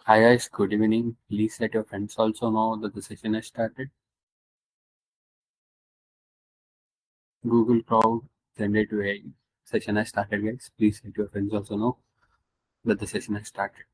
Hi guys, good evening. Please let your friends also know that the session has started. Google Cloud Generative AI session has started, guys. Please let your friends also know that the session has started.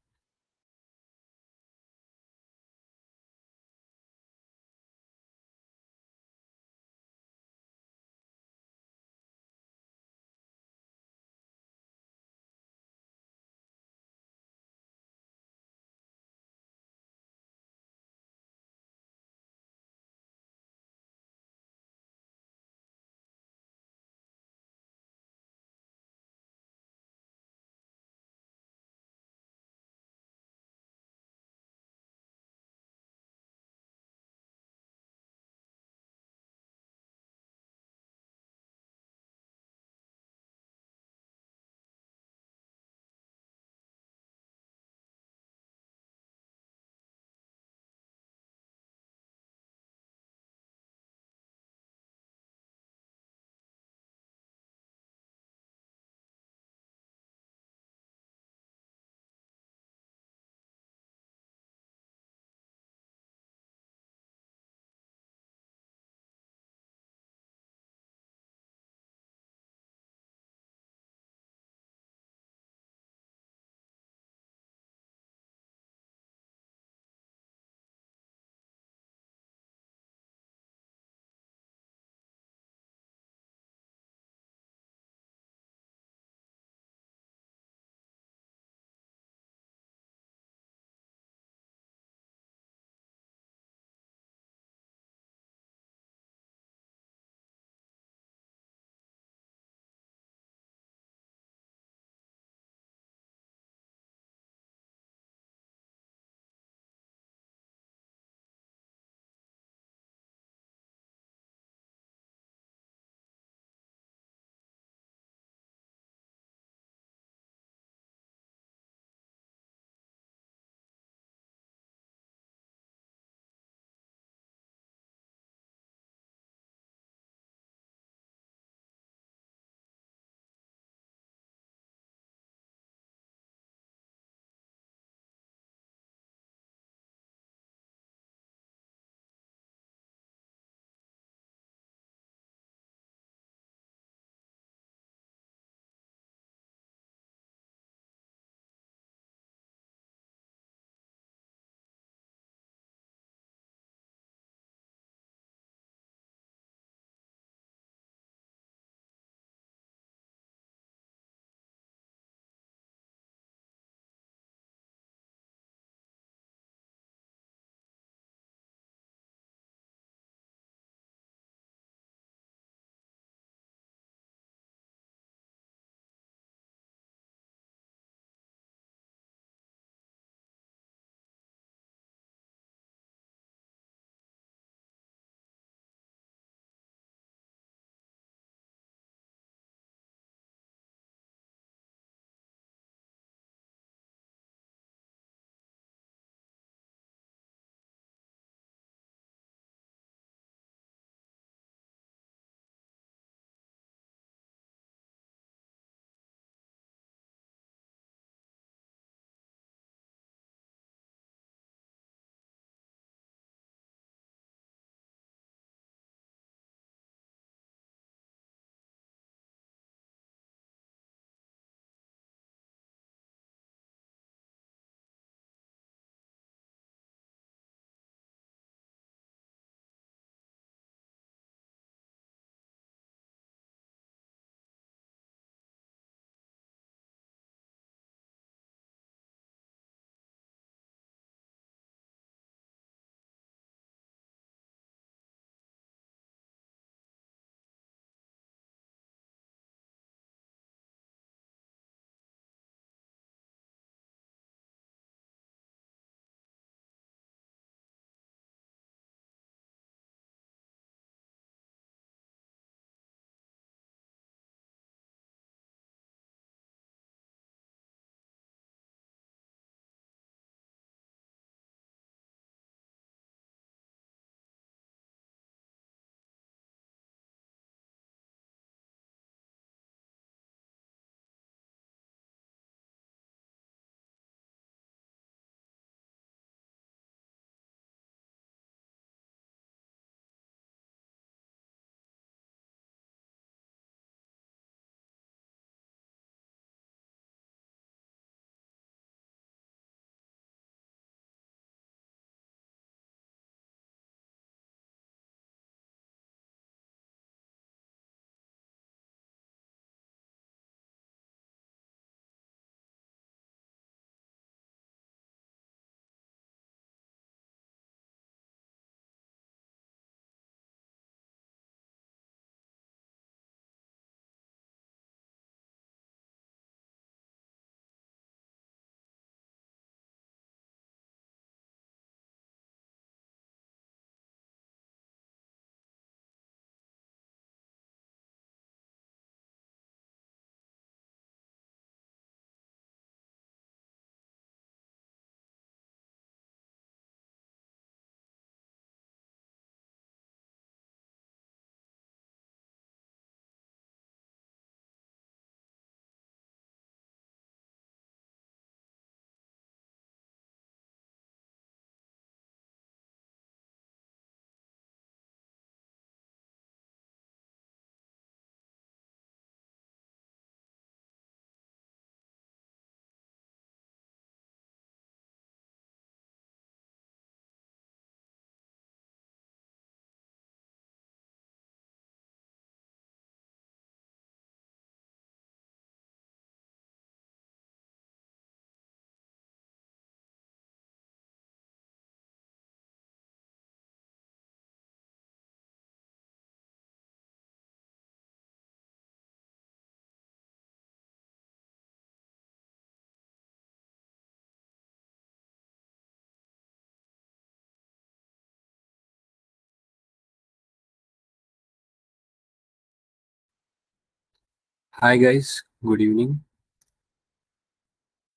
Hi guys, good evening.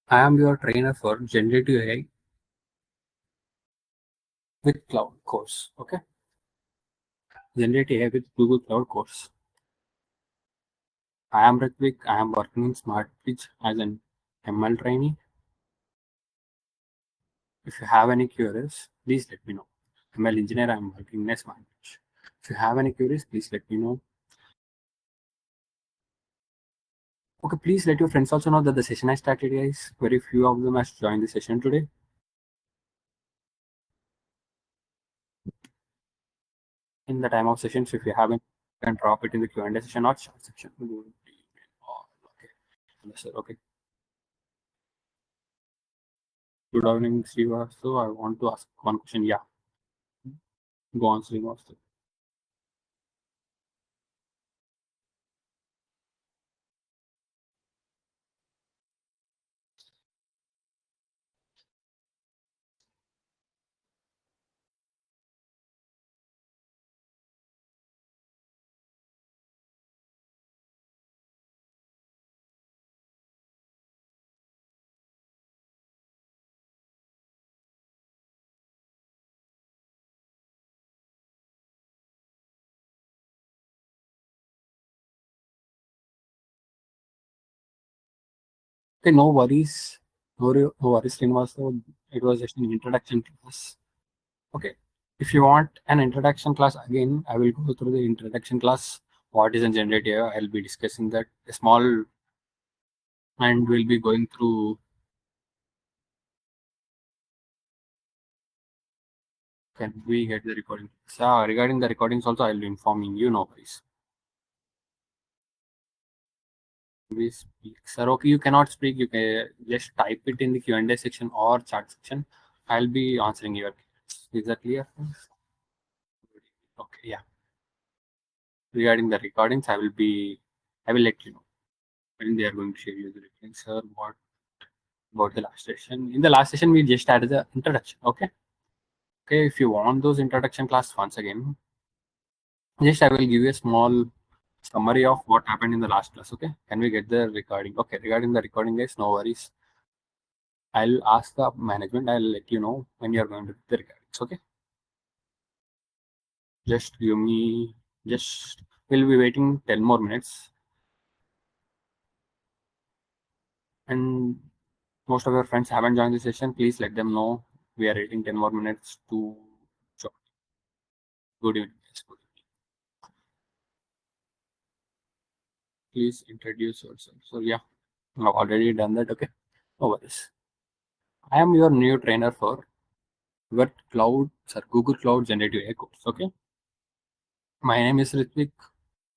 I am your trainer for Generative AI with Cloud course. Okay, Generative AI with Google Cloud course. I am Ritvik. I am working in Smart Bridge as an ML trainee. If you have any queries, please let me know. ML engineer, I am working in a Smart Bridge. If you have any queries, please let me know. Okay, please let your friends also know that the session has started, guys. Very few of them has joined the session today. In the time of sessions, if you haven't, you can drop it in the Q&A session or chat section. Okay, understood. Okay. Good evening, Srivastu. I want to ask one question. Yeah, go on, Srivastu. Okay, no worries. No worries, Srivastu. It was just an introduction class. Okay. If you want an introduction class again, I will go through the introduction class. What is a generative? I'll be discussing that a small, and we'll be going through. Can we get the recording? So regarding the recordings also, I'll be informing you. No worries. We speak, sir. Okay, you cannot speak. You can just type it in the Q&A section or chat section. I'll be answering your questions. Is that clear? Okay, yeah. Regarding the recordings, I will let you know when they are going to share you the recordings, sir. What about the last session? In the last session, we just added the introduction. Okay. Okay. If you want those introduction class once again, just I will give you a small summary of what happened in the last class. Okay. Can we get the recording? Okay. Regarding the recording, guys, no worries. I'll ask the management. I'll let you know when you're going to do the recordings. Okay. Just give me. Just we'll be waiting 10 more minutes, and most of your friends haven't joined the session. Please let them know we are waiting 10 more minutes to join. Good evening. Yes, good evening. Please introduce yourself. So yeah, I've already done that. Okay. No worries. I am your new trainer for what cloud, sir, Google Cloud Generative AI course. Okay. My name is Ritvik.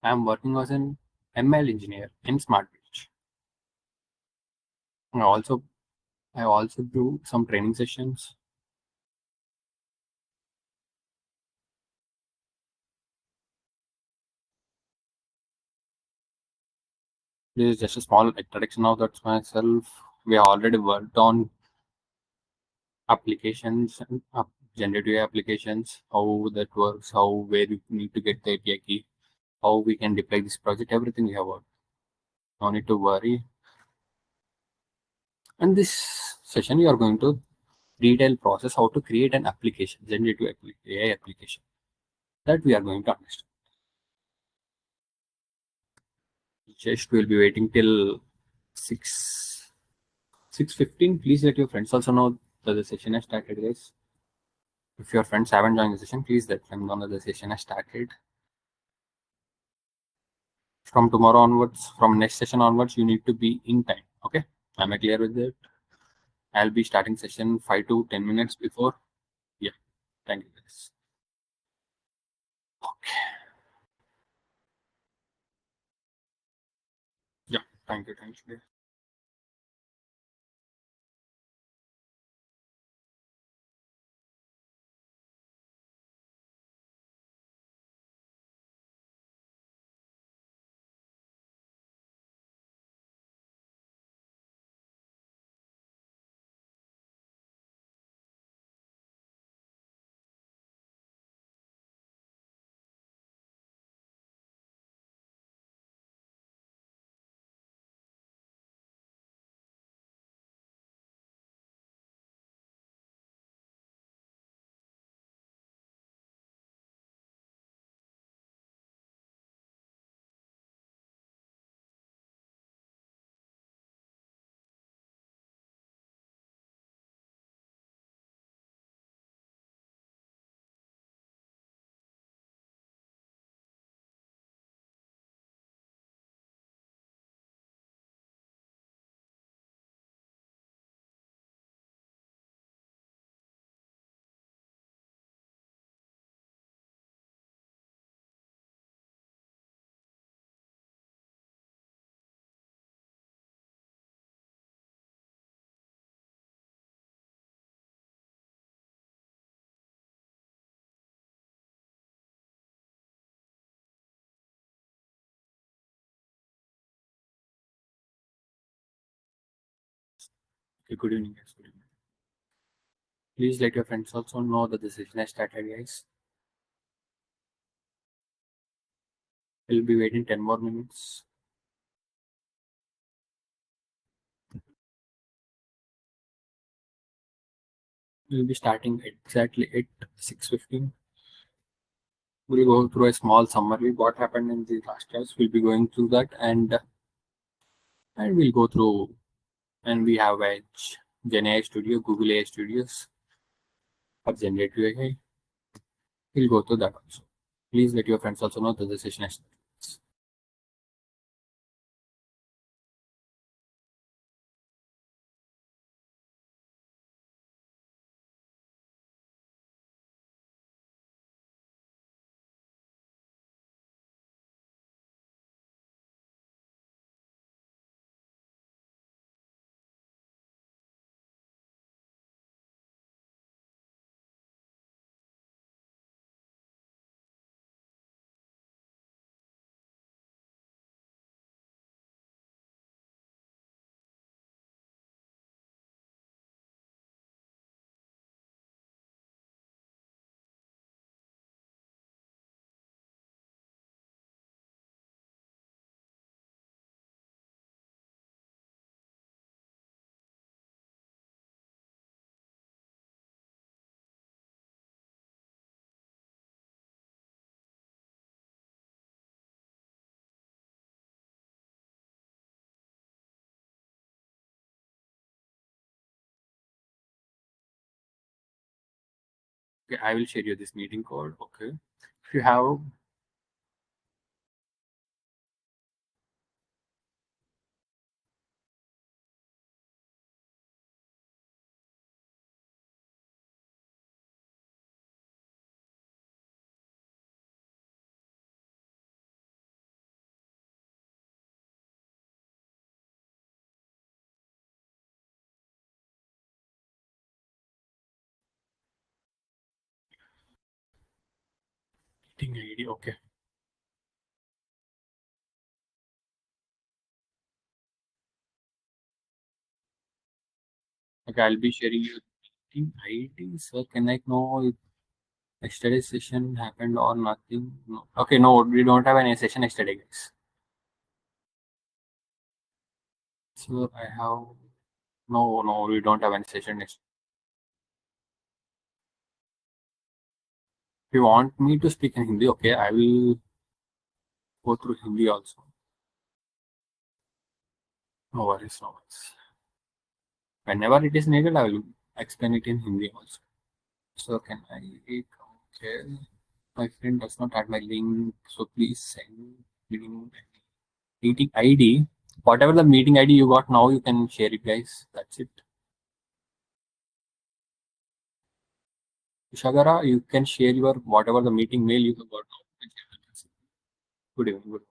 I am working as an ML engineer in SmartBridge. I also I also do some training sessions. This is just a small introduction of that myself. We have already worked on applications and generative AI applications, how that works, how where you need to get the API key, how we can deploy this project, everything we have worked. No need to worry. And this session, we are going to detail process how to create an application, generative AI application. That we are going to understand. Just we'll be waiting till 6:15. Please let your friends also know that the session has started, guys. If your friends haven't joined the session, please let them know that the session has started. From tomorrow onwards, from next session onwards, you need to be in time. Okay, am I clear with that? I'll be starting session 5 to 10 minutes before. Yeah, thank you, guys. Okay, yeah, thank you. Okay, good evening, guys. Good evening. Please let your friends also know that the session has started, guys. We'll be waiting 10 more minutes. We'll be starting exactly at 6:15. We'll go through a small summary what happened in the last class. We'll be going through that and we'll go through and we have Edge, Gen AI Studio, Google AI Studios, or Generative AI. We'll go through that also. Please let your friends also know that the session has started. Okay, I will share you this meeting code. Okay. If you have meeting ID, okay. Okay, I'll be sharing you meeting ID. So can I know if yesterday's session happened or nothing? No. Okay, no, we don't have any session yesterday, guys. So I have no, we don't have any session next. If you want me to speak in Hindi, okay, I will go through Hindi also. No worries, no worries. Whenever it is needed, I will explain it in Hindi also. So can I? Okay, my friend does not add my link, so please send meeting ID. Whatever the meeting ID you got now, you can share it, guys. That's it. Shagara, you can share your whatever the meeting mail you got now. You can share it. Good evening. Good.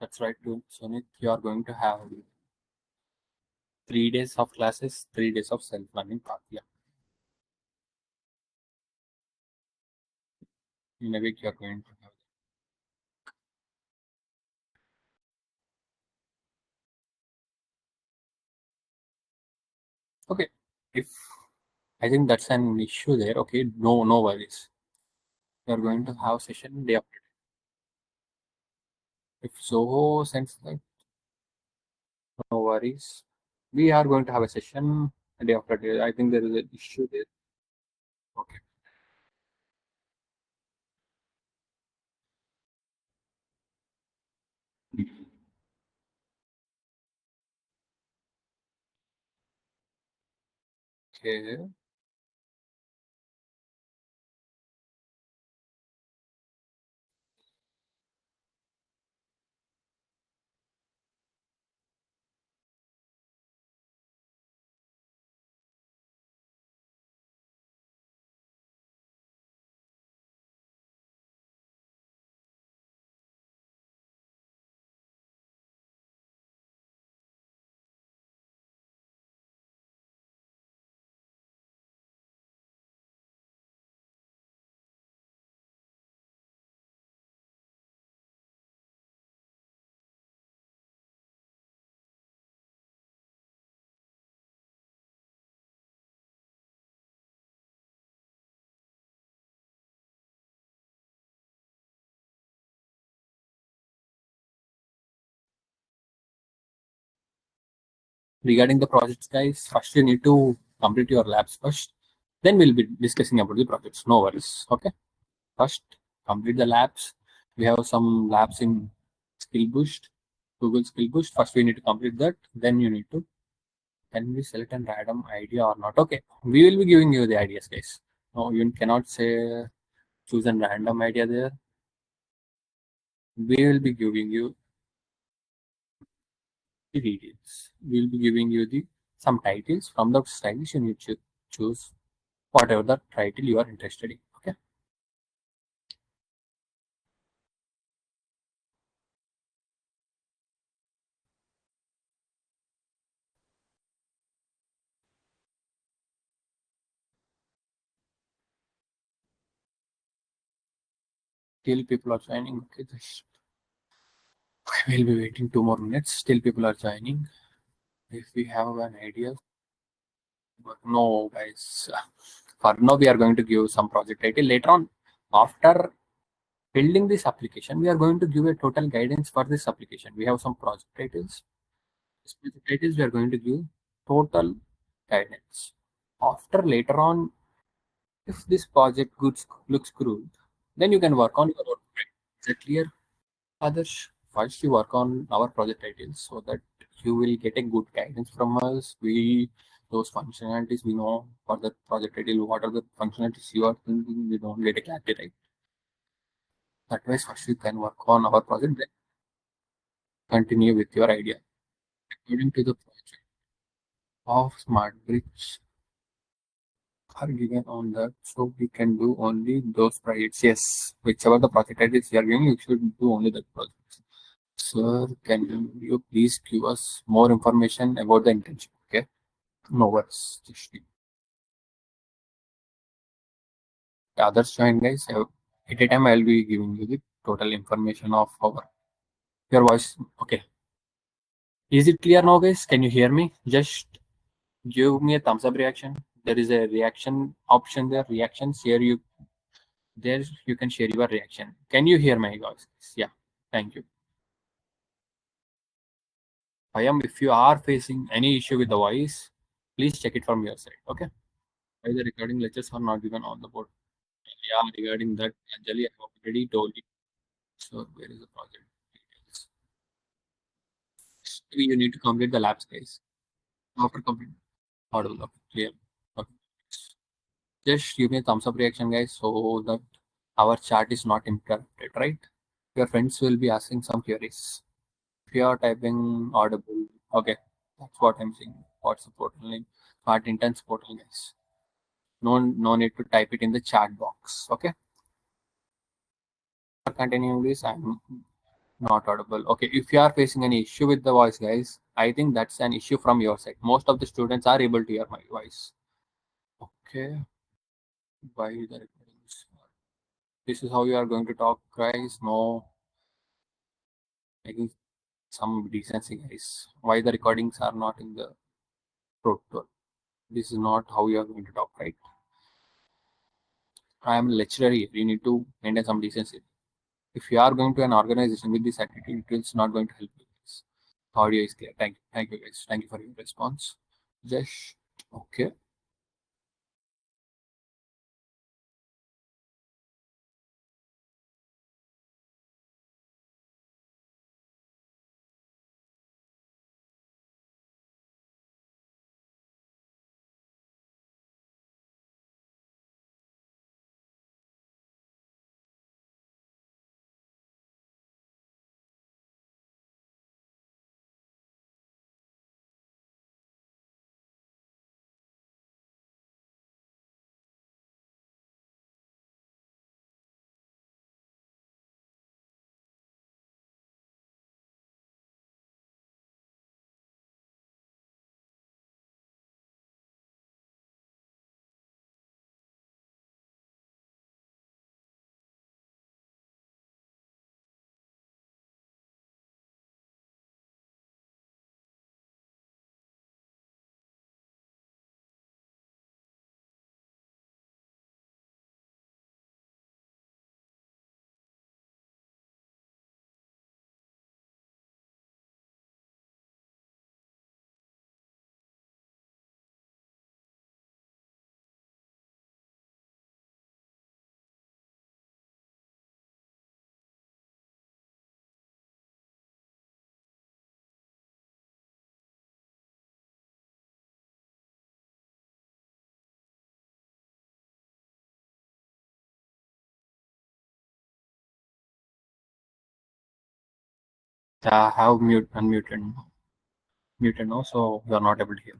That's right, Sunit. You are going to have 3 days of classes, 3 days of self-learning path. Yeah, in a week you are going to have. Okay, if I think that's an issue there. Okay, no worries. You are going to have session day after day. If Zoho sends that, no worries. We are going to have a session day after day. I think there is an issue there. Okay. Okay. Regarding the projects, guys, first you need to complete your labs first. Then we'll be discussing about the projects. No worries. Okay. First, complete the labs. We have some labs in Skill Boost, Google Skill Boost. First, we need to complete that. Then you need to, can we select a random idea or not? Okay, we will be giving you the ideas, guys. No, you cannot say choose a random idea there. We will be giving you the details. We will be giving you the some titles. From the titles, you need to choose whatever the title you are interested in. Okay. Till people are joining. Okay, we'll be waiting 2 more minutes. Still people are joining. If we have an idea, but no, guys. For now, we are going to give some project title. Later on, after building this application, we are going to give a total guidance for this application. We have some project titles. This project titles we are going to give total guidance. After later on, if this project looks good, then you can work on your own project. Is that clear? Others, first you work on our project titles so that you will get a good guidance from us. We those functionalities we know for the project title, what are the functionalities you are thinking, we don't get a clarity, right? That way, first you can work on our project, then continue with your idea. According to the project of smart bricks are given on that, so we can do only those projects. Yes, whichever the project titles you are giving, you should do only that project. Sir, can you please give us more information about the internship? Okay. No worries. Just the others join, guys. At a time, I'll be giving you the total information of our your voice. Okay. Is it clear now, guys? Can you hear me? Just give me a thumbs up reaction. There is a reaction option there. Reactions here. You can share your reaction. Can you hear my voice? Yeah. Thank you. I am. If you are facing any issue with the voice, please check it from your side. Okay. Why the recording lectures are not given on the board? Yeah, regarding that, Anjali, I have already told you. So where is the project details? You need to complete the labs, guys. After complete, audible, okay, clear. Okay. Just give me a thumbs up reaction, guys, so that our chat is not interrupted, right? Your friends will be asking some queries. If you are typing audible, okay, that's what I'm saying. What's the portal name? Smart Intense portal, guys. No need to type it in the chat box. Okay. Continuing this, I'm Not audible. Okay, if you are facing any issue with the voice, guys, I think that's an issue from your side. Most of the students are able to hear my voice. Okay, why the recordings? This is how you are going to talk, guys. No, making some decency, guys. Why the recordings are not in the protocol? This is not how you are going to talk, right? I am a lecturer here. You need to maintain some decency. If you are going to an organization with this attitude, it is not going to help you, guys. Audio is clear. Thank you, guys. Thank you for your response. Just okay. I have muted now, so you are not able to hear.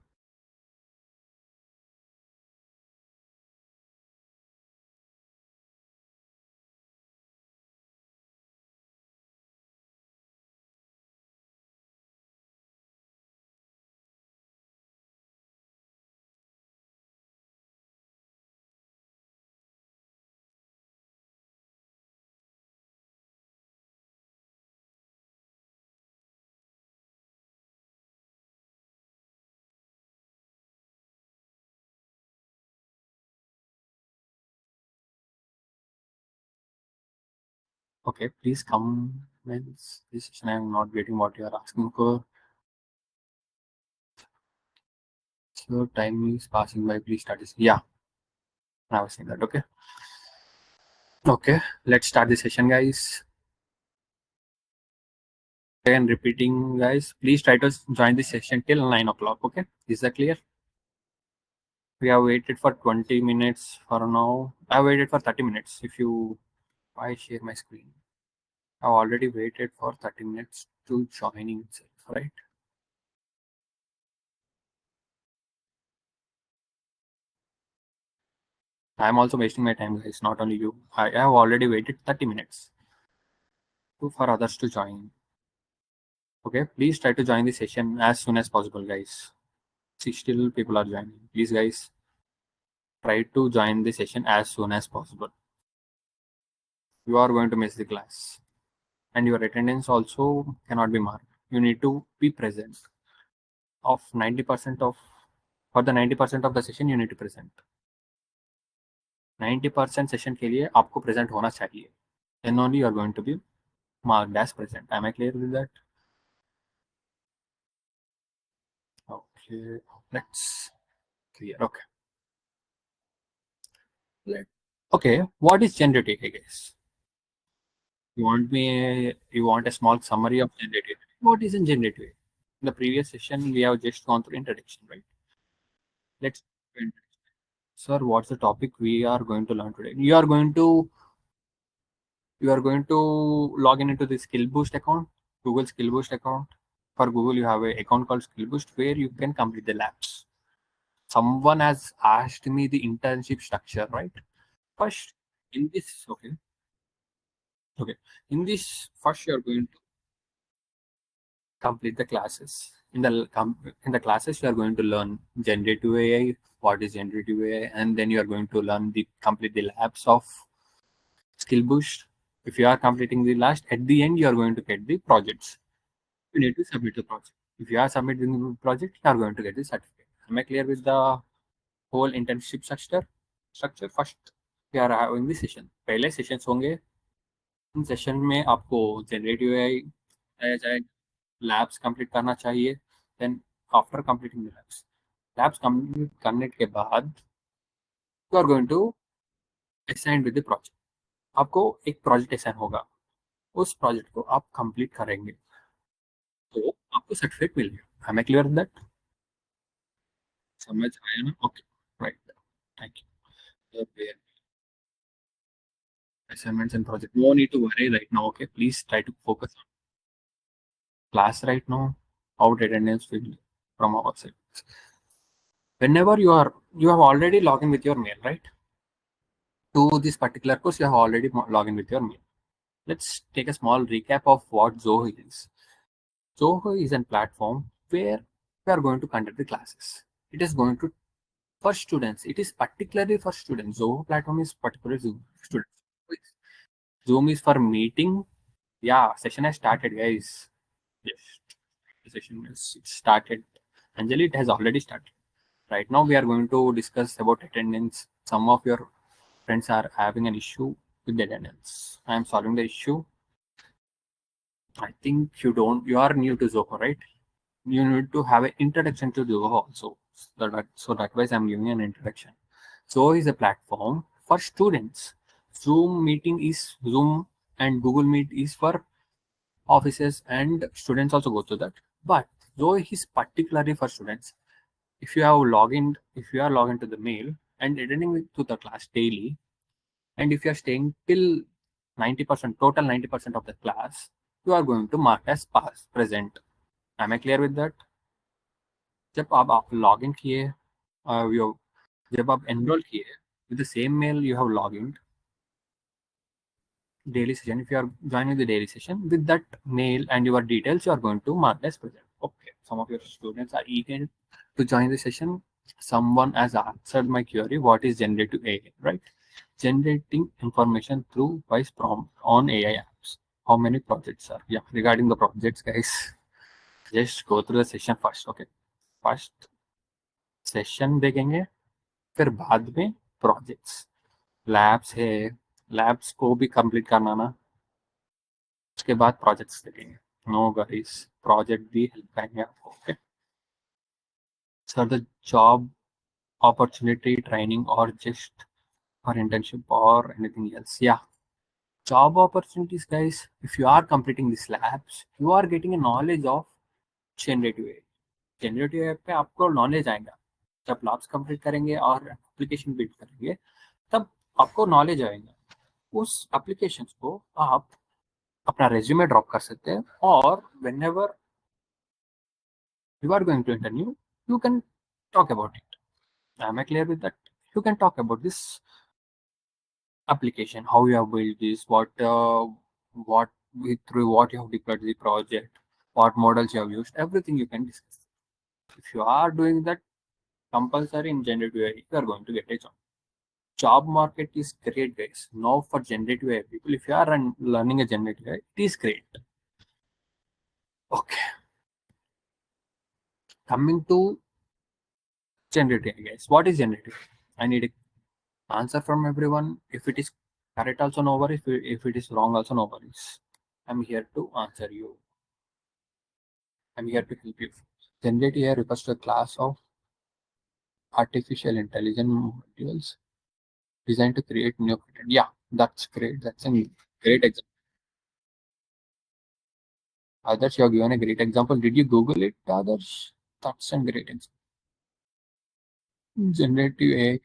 Okay, please come. This session I am not getting what you are asking for. So time is passing by. Please start this. Yeah, I was saying that. Okay. Okay, let's start the session, guys. And repeating, guys, please try to join the session till 9 o'clock. Okay, is that clear? We have waited for 20 minutes for now. I waited for 30 minutes. If you, I share my screen. I've already waited for 30 minutes to joining itself, right? I'm also wasting my time, guys. Not only you. I have already waited 30 minutes for others to join. Okay, please try to join the session as soon as possible, guys. See, still people are joining. Please, guys, try to join the session as soon as possible. You are going to miss the class, and your attendance also cannot be marked. You need to be present. Of 90% of for the 90% of the session, you need to present. 90% session के लिए आपको present होना चाहिए. Then only you are going to be marked as present. Am I clear with that? Okay, let's clear. Okay. Let, okay, what is generative, I guess? You want a small summary of generative? What is in generative? In the previous session, we have just gone through introduction, right? Let's. Sir, what's the topic we are going to learn today? You are going to log in into the skill boost account, Google skill boost account. For Google, you have a account called skill boost where you can complete the labs. Someone has asked me the internship structure, right? First, in this, okay, in this, first you are going to complete the classes. In the classes, you are going to learn generative AI, what is generative AI, and then you are going to learn the complete the labs of skill boost. If you are completing the last, at the end, you are going to get the projects. You need to submit the project. If you are submitting the project, you are going to get the certificate. Am I clear with the whole internship structure? First, we are having the session. पहले sessions होंगे. In session में आपको generative AI आया जाएगा, labs complete करना चाहिए. Then after completing the labs complete करने के बाद you are going to assign with the project. आपको एक प्रोजेक्ट असाइन होगा, उस प्रोजेक्ट को आप कंप्लीट करेंगे तो आपको सर्टिफिकेट मिलेगा. I am clear that? समझ आया ना? Okay, right, thank you. Assignments and project, no need to worry right now. Okay, please try to focus on class right now. Out attendance will from our side. Whenever you have already logged in with your mail, right? To this particular course, you have already logged in with your mail. Let's take a small recap of what Zoho is. Zoho is a platform where we are going to conduct the classes. It is going to for students. It is particularly for students. Zoho platform is particularly for students. Zoom is for meeting. Yeah, session has started, guys. Yes, the session is it started. Anjali, it has already started. Right now, we are going to discuss about attendance. Some of your friends are having an issue with the attendance. I am solving the issue. I think you are new to Zoho, right? You need to have an introduction to Zoho also. So that why I'm giving an introduction. Zoho is a platform for students. Zoom and Google Meet is for offices and students also go to that. But Zoho is particularly for students. If you are logged into the mail and attending to the class daily, and if you are staying till 90%, total 90% of the class, you are going to mark as past present. Am I clear with that? जब आप log in किए, जब आप enrol किए with the same mail you have logged in daily session, if you are joining the daily session with that mail and your details, you are going to mark as present. Okay, some of your students are eager to join the session. Someone has answered my query, what is generative AI, right? Generating information through voice prompt on AI apps. How many projects are? Yeah, regarding the projects, guys, just go through the session first. Okay, first session देखेंगे, फिर बाद में projects, labs है, labs को भी complete करना ना, उसके बाद प्रोजेक्ट्स देखेंगे. नो गाइस, प्रोजेक्ट भी हेल्प करेंगे आपको. Okay sir, the job opportunity training or just for internship or anything else? Yeah, job opportunities, guys. If you are completing these labs, you are getting a knowledge of generative AI. generative AI पे आपको knowledge आएगा. जब labs complete करेंगे और application build करेंगे, तब आपको knowledge आएगा. उस एप्लीकेशन को आप अपना रेज्यूमे ड्रॉप कर सकते हैं, और whenever you are going to interview, you can talk about it. Am I clear with that? You can talk about this application, how you have built this, what through what you have deployed the project, what models you have used, everything you can discuss. If you are doing that compulsory in generative AI, you are going to get a job. Job market is great, guys. Now for generative AI people, if you are learning a generative AI, it is great. Okay, coming to generative AI, guys. What is generative? I need an answer from everyone. If it is correct, also no worries. If it is wrong, also no worries. I'm here to answer you. I'm here to help you. Generative AI refers to a class of artificial intelligence modules designed to create new content. Yeah, that's great. That's a great example. Others, you have given a great example. Did you Google it, others? That's a great example. Generative AI.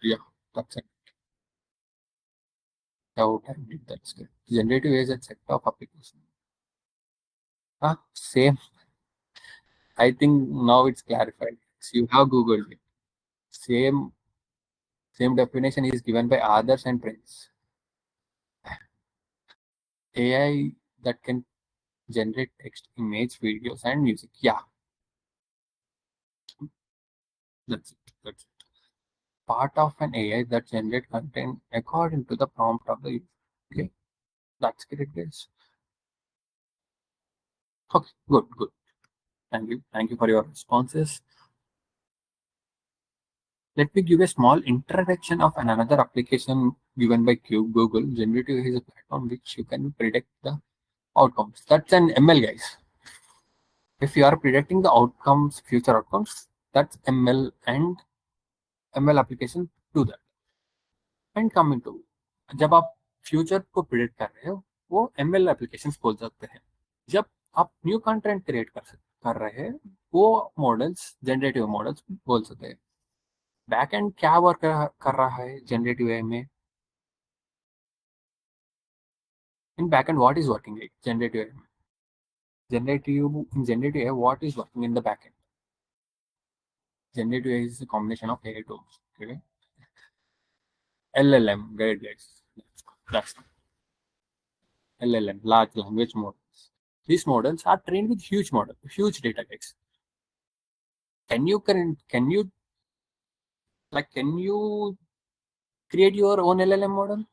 Yeah, that's it. How I did that's good. Generative AI is a set of applications. Same. I think now it's clarified. So you have Googled it. Same definition is given by others and friends. AI that can generate text, image, videos, and music. Yeah, that's it. That's it. Part of an AI that generate content according to the prompt of the user. Okay, that's great, guys. Okay, good, good. Thank you for your responses. Let me give a small introduction of another application given by Google. Generative is a platform which you can predict the outcomes. That's an ML, guys. If you are predicting the outcomes, future outcomes, that's ML, and ML application do that. And coming to, जब आप future को predict कर रहे हो वो ML application बोल सकते हैं. जब आप न्यू कंटेंट क्रिएट कर रहे हैं वो मॉडल्स जनरेटिव मॉडल्स बोल सकते हैं. बैक एंड क्या वर्क कर रहा है जनरेटिव एआई में? In back end what is working generative AI में? Generative AI what is working in the back end? Generative AI is a combination of AI tools. Okay? LLM, great guys. That's LLM, large language models. These models are trained with huge data sets. Can you can you create your own LLM model?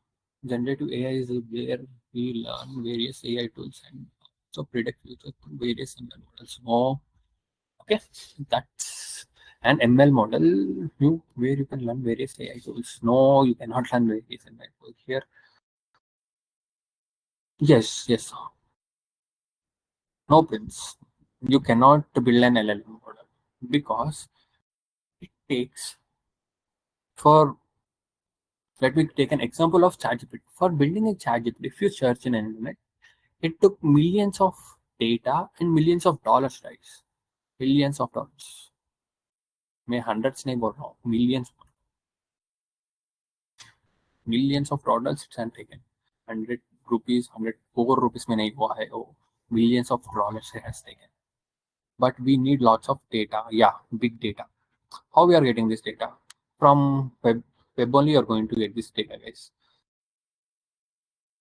Generative AI is where we learn various AI tools and so predict future through various ML models. Oh, okay, that's an ML model where you can learn various AI tools. No, you cannot learn various ML tools here. Yes, yes. No, Prince. You cannot build an LLM model because it takes for let me take an example of ChatGPT. For building a ChatGPT, if you search in internet, it took millions of data and millions of dollars, guys. Millions of dollars. मैं hundreds नहीं बोल रहा हूँ, millions of dollars it's taken. 100 rupees, 104 rupees में नहीं हुआ है वो. Millions of dollars it has taken. But we need lots of data. Yeah, big data. How we are getting this data? From web only you are going to get this data, guys.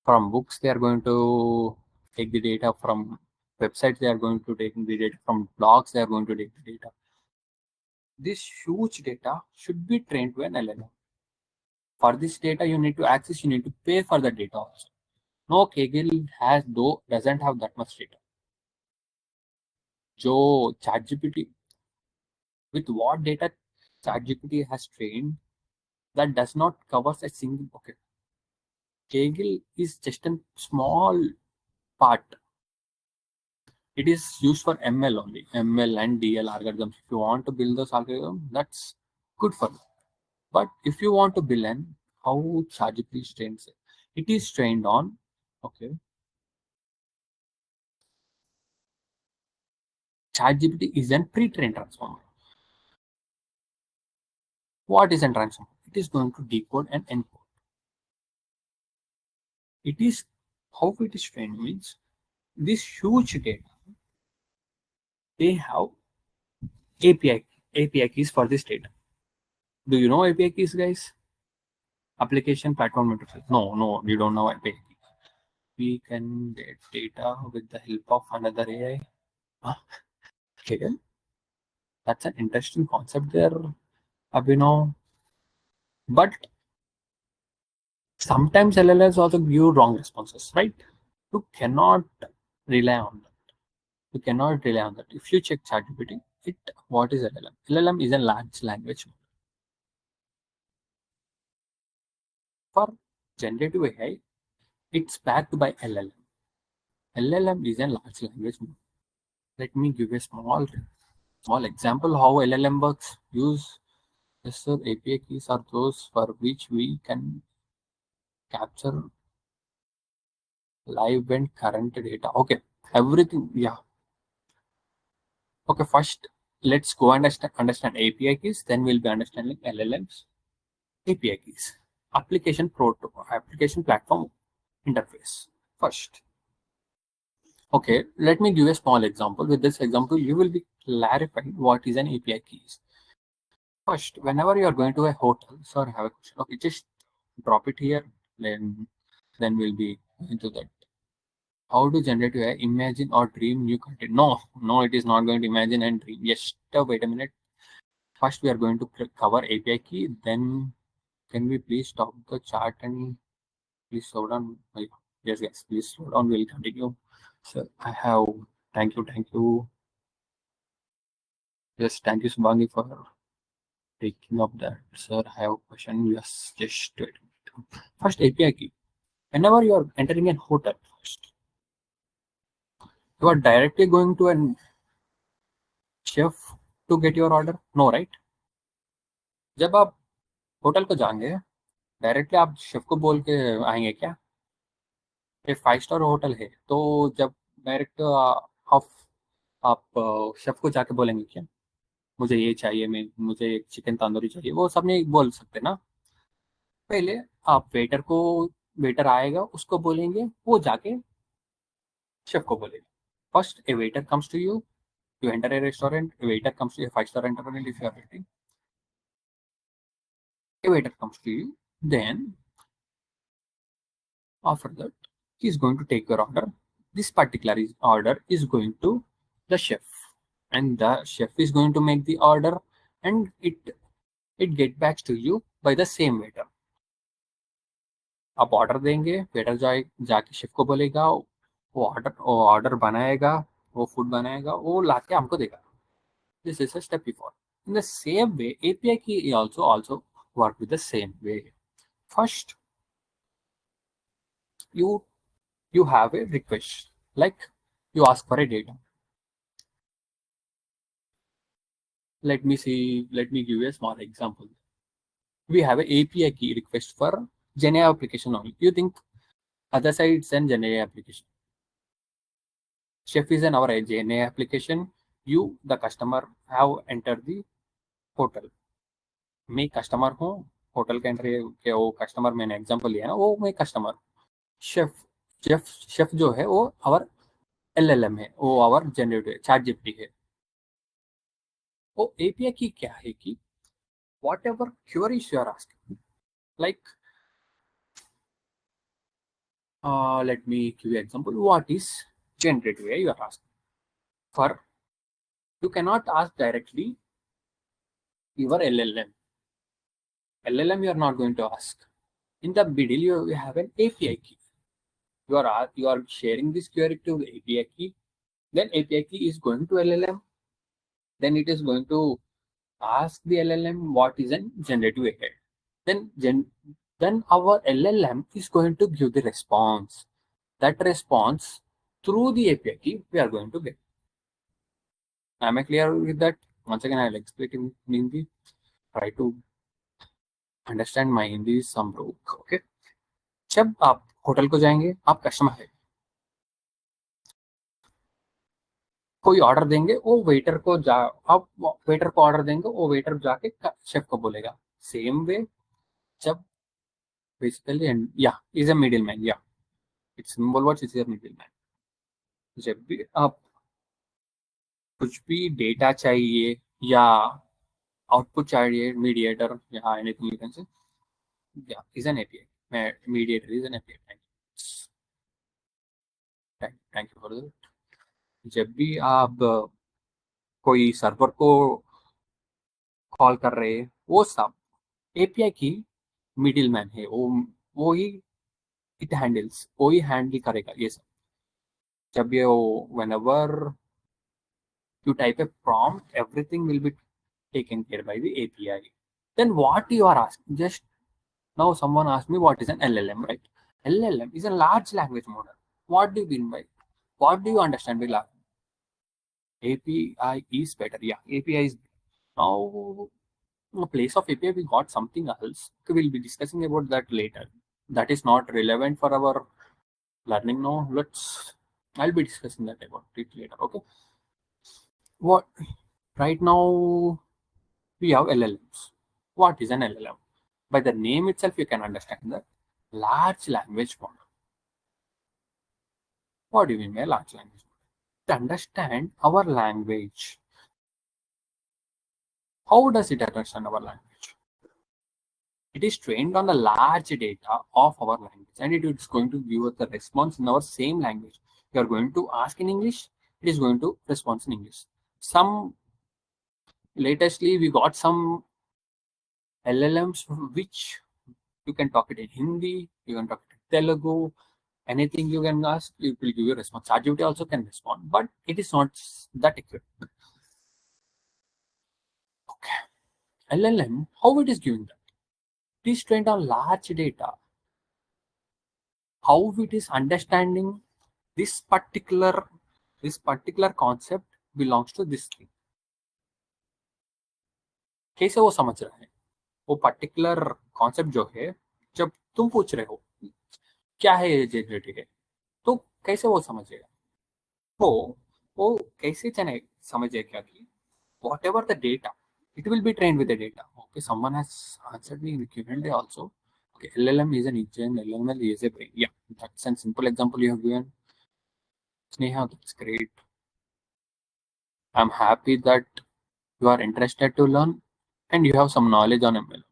From books they are going to take the data, from websites they are going to take the data, from blogs they are going to take the data. This huge data should be trained to an LLM. For this data you need to access, you need to pay for the data also. No, Kaggle doesn't have that much data. So ChatGPT, with what data ChatGPT has trained, that does not cover a single pocket. Kaggle is just a small part. It is used for ML only, ML and DL algorithms. If you want to build those algorithms, that's good for you. But if you want to build an, how ChatGPT is trained, it is trained on, okay, ChatGPT is a pre-trained transformer. What is a transformer? It is going to decode and encode. It is how it is trained means this huge data. They have API keys for this data. Do you know API keys, guys? Application platform interface. No, you don't know API keys. We can get data with the help of another AI. Huh? Okay, that's an interesting concept there, Abhinav. But sometimes LLMs also give wrong responses, right? You cannot rely on that. You cannot rely on that. If you check ChatGPT, what is LLM? LLM is a large language model. For generative AI, it's backed by LLM. LLM is a large language model. Let me give a small example how LLM works. Use yes, sir. API keys are those for which we can capture live and current data. Okay, everything. Yeah. Okay, first let's go and understand API keys. Then we'll be understanding LLMs. API keys. Application platform interface. First. Okay, let me give a small example. With this example, you will be clarifying what is an API keys. First, whenever you are going to a hotel, sir, have a question. Okay, just drop it here. Then we'll be into that. How to generate AI? Imagine or dream new content? No, it is not going to imagine and dream. Yes, wait a minute. First, we are going to cover API key. Then, can we please stop the chat and please slow down? Yes, please slow down. We'll continue. So I have. Thank you. Yes, thank you, Subhangi, for taking up that. Sir, I have a question. Yes, just wait. First, API key. Whenever you are entering a hotel, first, you are directly going to an chef to get your order. No, right? जब आप hotel को जाएंगे directly आप chef को बोल के आएंगे क्या? ये 5 स्टार होटल है तो जब डायरेक्ट आप शेफ को जाके बोलेंगे क्या मुझे ये चाहिए, मैं मुझे एक चिकन तंदूरी चाहिए, वो सब नहीं बोल सकते ना। पहले आप वेटर आएगा उसको बोलेंगे, वो जाके शेफ को बोलेगा। First a waiter comes to you, you enter a restaurant, a waiter comes to a 5 star restaurant if you are eating. A waiter comes to you, then after that, he is going to take your order. This particular order is going to the chef, and the chef is going to make the order, and it get back to you by the same waiter. आप order देंगे, waiter जाके chef को बोलेगा, वो order बनाएगा, वो food बनाएगा, वो लाके हमको देगा। This is a step before. In the same way, API key also work with the same way. First, you have a request, like you ask for a data. Let me give you a small example. We have an API key request for Generative application only. You think other side it's an Generative application. Chef is an our Generative application. You, the customer, have entered the hotel. मैं customer हूँ, hotel के entry के वो customer मैंने example लिया ना, वो मैं कस्टमर। शेफ शेफ जो है वो आवर LLM है, वो आवर जनरेटिव चैट जीपीटी है। वो एपीआई की क्या है कि whatever queries you are asking, like let me give you example. What is generative AI you are asking for? You cannot ask directly your LLM. LLM you are not going to ask. In the middle you have an API key. You are sharing this query to the API key. Then API key is going to LLM. Then it is going to ask the LLM what is a generative AI. Then our LLM is going to give the response. That response through the API key we are going to get. Am I clear with that? Once again, I will explain in Hindi. Try to understand my Hindi is some broke. Okay. जब आप hotel को जाएंगे, आप customer है, कोई order देंगे, वो waiter को आप वेटर को ऑर्डर देंगे, वो वेटर जाके शेफ को बोलेगा। सेम वे जब बेसिकली या इज अ मिडिल मैन, या it's symbol words is a middle man. जब भी आप कुछ भी डेटा चाहिए या आउटपुट चाहिए, मीडिएटर या एनीथिंग यू कैन से, या is an API, mediator is an API. Thank you for that. जब भी आप कोई सर्वर को कॉल कर रहे हैं, वो सब एपीआई की मिडिल मैन है, वो ही वो ही हैंडल करेगा ये सब। जब ये whenever you type a prompt, everything will be taken care by the API. Then what you are asking? Just now someone asked me what is an LLM, right? LLM is a large language model. What do you mean by? What do you understand by large? API is better. Yeah, API is now. In place of API, we got something else. We'll be discussing about that later. That is not relevant for our learning now. I'll be discussing that about it later. Okay. What right now we have LLMs. What is an LLM? By the name itself, you can understand that large language model. What do you mean by large language model? To understand our language. How does it understand our language? It is trained on the large data of our language, and it is going to give us the response in our same language. You are going to ask in English, it is going to respond in English. Some latestly we got some LLMs which you can talk it in Hindi, you can talk it in Telugu, anything you can ask, it will give you a response. ChatGPT also can respond, but it is not that accurate. Okay. LLM, how it is giving that? It is trained on large data. How it is understanding this particular concept belongs to this thing. कैसे वो समझ रहा है वो particular concept जो है जब तुम पूछ रहे हो क्या है ये जनरेटिव है तो कैसे वो समझेगा तो वो कैसे समझेगा कि what ever the data it will be trained with the data. Okay, someone has answered me in the Q&A also. Okay, LLM is an engine, LLM is a brain. Yeah, that's a simple example you have given. Sneha, that's great. I'm happy that you are interested to learn and you have some knowledge on ML.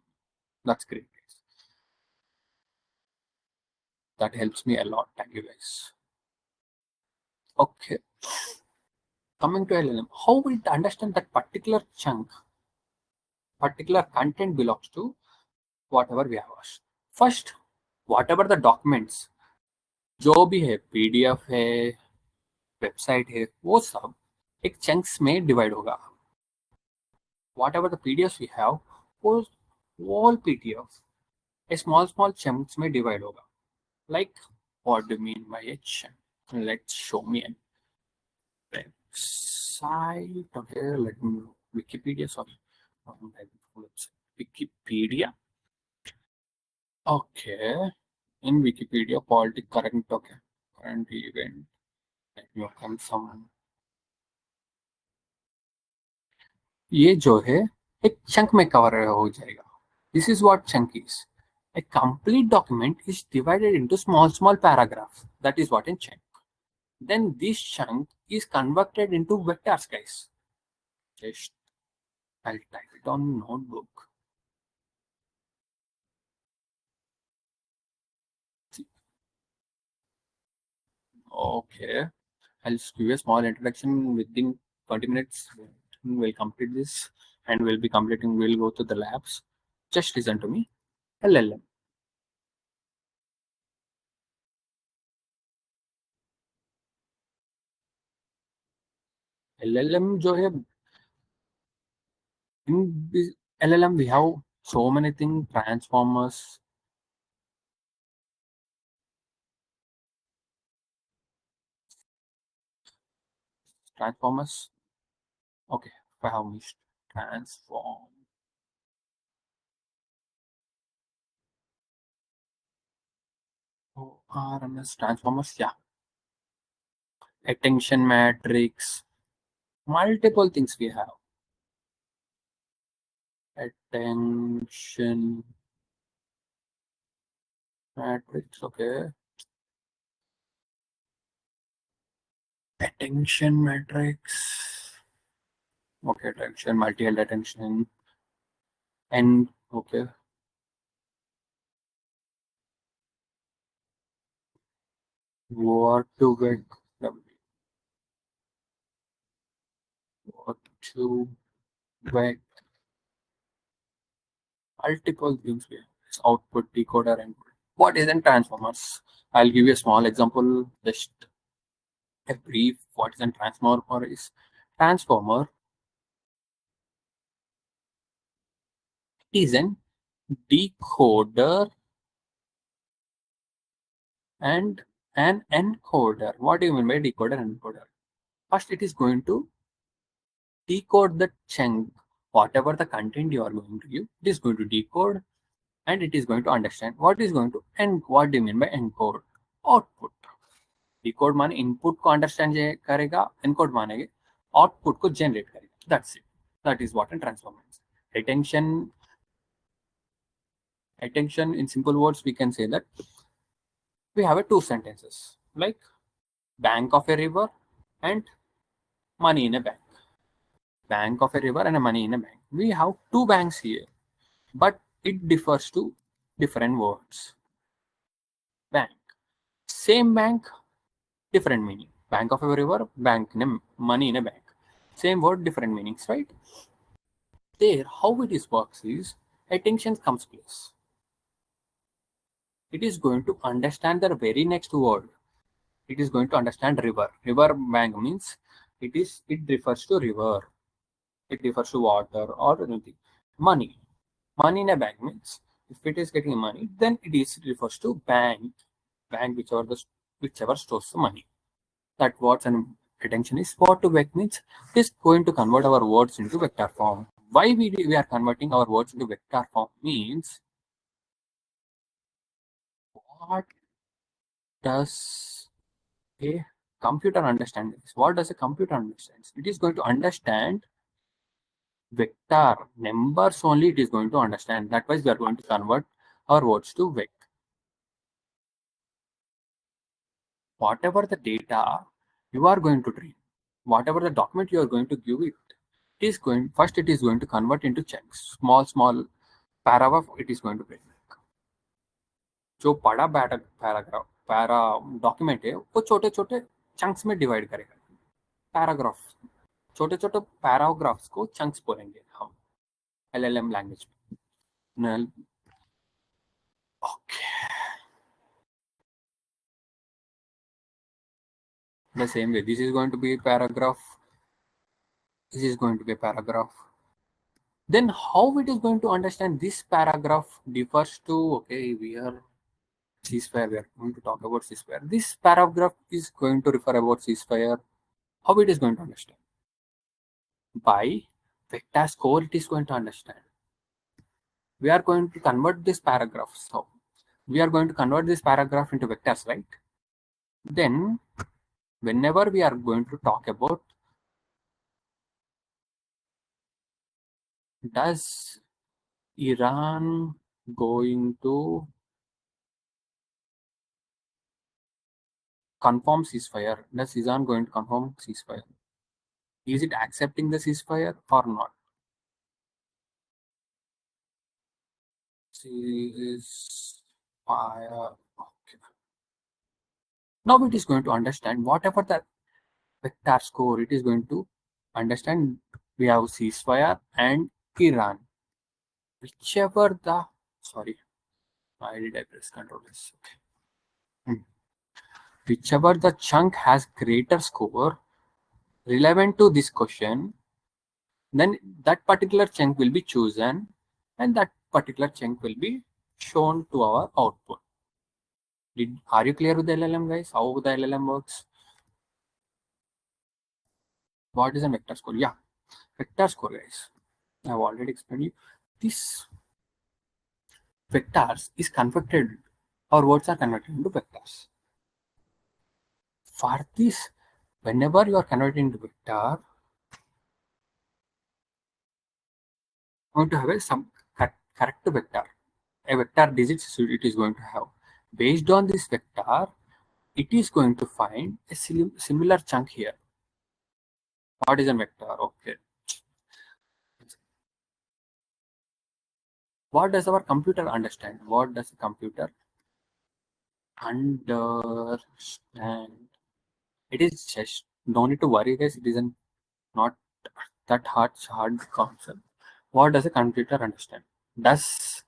That's great. That helps me a lot. Thank you guys. Okay. Coming to LLM, how will it understand that particular chunk, particular content belongs to whatever we have asked? First, whatever the documents, जो भी है PDF है website है वो सब एक chunks में divide होगा whatever the PDFs we have वो all PDF a small chunks में divide होगा like what do you mean by a chunk? Let's show me a website. Okay, let me Wikipedia, sorry. Wikipedia. Okay. In Wikipedia, politics current, okay. Current event. Let me open some. ये जो है एक chunk में cover हो जाएगा. This is what chunk is. A complete document is divided into small paragraphs. That is what in chunk. Then this chunk is converted into vectors, guys. Just I'll type it on notebook. Okay, I'll just give a small introduction within 20 minutes. We'll complete this and we'll be completing. We'll go to the labs. Just listen to me. LLM. LLM जो है in this LLM we have so many things, transformers. Okay, if I have missed transform. Oh, RMS transformers, yeah. Attention matrix, multiple things we have. Attention matrix, okay. Attention matrix. Okay, attention, multi-held attention. And okay. What to get what to get multiple things we have. It's output, decoder, and what is in transformers? I'll give you a small example, just a brief what is a transformer is. Transformer is an decoder and an encoder. What do you mean by decoder and encoder? First, it is going to decode the chunk, whatever the content you are going to give, it is going to decode and it is going to understand what is going to and what do you mean by encode? Output. Decode माने input को understand करेगा, encode माने output को generate करेगा. That's it. That is what a transformer is. Attention in simple words we can say that we have two sentences like bank of a river and money in a bank. Bank of a river and a money in a bank. We have two banks here, but it differs to different words. Bank. Same bank, different meaning. Bank of a river, bank in a money in a bank. Same word, different meanings, right? There, how it is works is attention comes place. It is going to understand the very next word. It is going to understand river. River bank means it refers to river. It refers to water or anything. Money. Money in a bank means if it is getting money, then it refers to bank. Bank whichever stores the money. That words and attention is what to vec means it is going to convert our words into vector form. Why we are converting our words into vector form means what does a computer understand this? What does a computer understand? It is going to understand vector numbers only. It is going to understand. That way we are going to convert our words to vec. Whatever the data you are going to train, whatever the document you are going to give it, it is going to convert into chunks, small paragraph. It is going to break. जो बड़ा paragraph para document है वो छोटे छोटे chunks में divide करेगा. Paragraph छोटे छोटे पैराग्राफ्स को चंक्स बोलेंगे हम LLM लैंग्वेज में. Okay, the same way this is going to be a paragraph, this is going to be a paragraph. Then how it is going to understand this paragraph differs to, okay, we are ceasefire, we are going to talk about ceasefire. This paragraph is going to refer about ceasefire. How it is going to understand? By vector score it is going to understand. We are going to convert this paragraph. So we are going to convert this paragraph into vectors, right? Then whenever we are going to talk about does Iran going to confirm ceasefire? Does Iran going to confirm ceasefire? Is it accepting the ceasefire or not? Ceasefire. Okay. Now it is going to understand whatever the vector score. It is going to understand we have ceasefire and Iran. Whichever the sorry, why did I press Control S? Okay. Whichever the chunk has greater score relevant to this question, then that particular chunk will be chosen and that particular chunk will be shown to our output. Are you clear with the LLM, guys? How the LLM works? What is a vector score? Yeah, vector score, guys. I've already explained you. This vectors is converted, or words are converted into vectors. For this, whenever you are converting into vector, you going to have some correct vector. A vector digits it is going to have. Based on this vector, it is going to find a similar chunk here. What is a vector? Okay. What does our computer understand? What does the computer understand? It is just, no need to worry, guys. It isn't not that hard concept. What does a computer understand? Does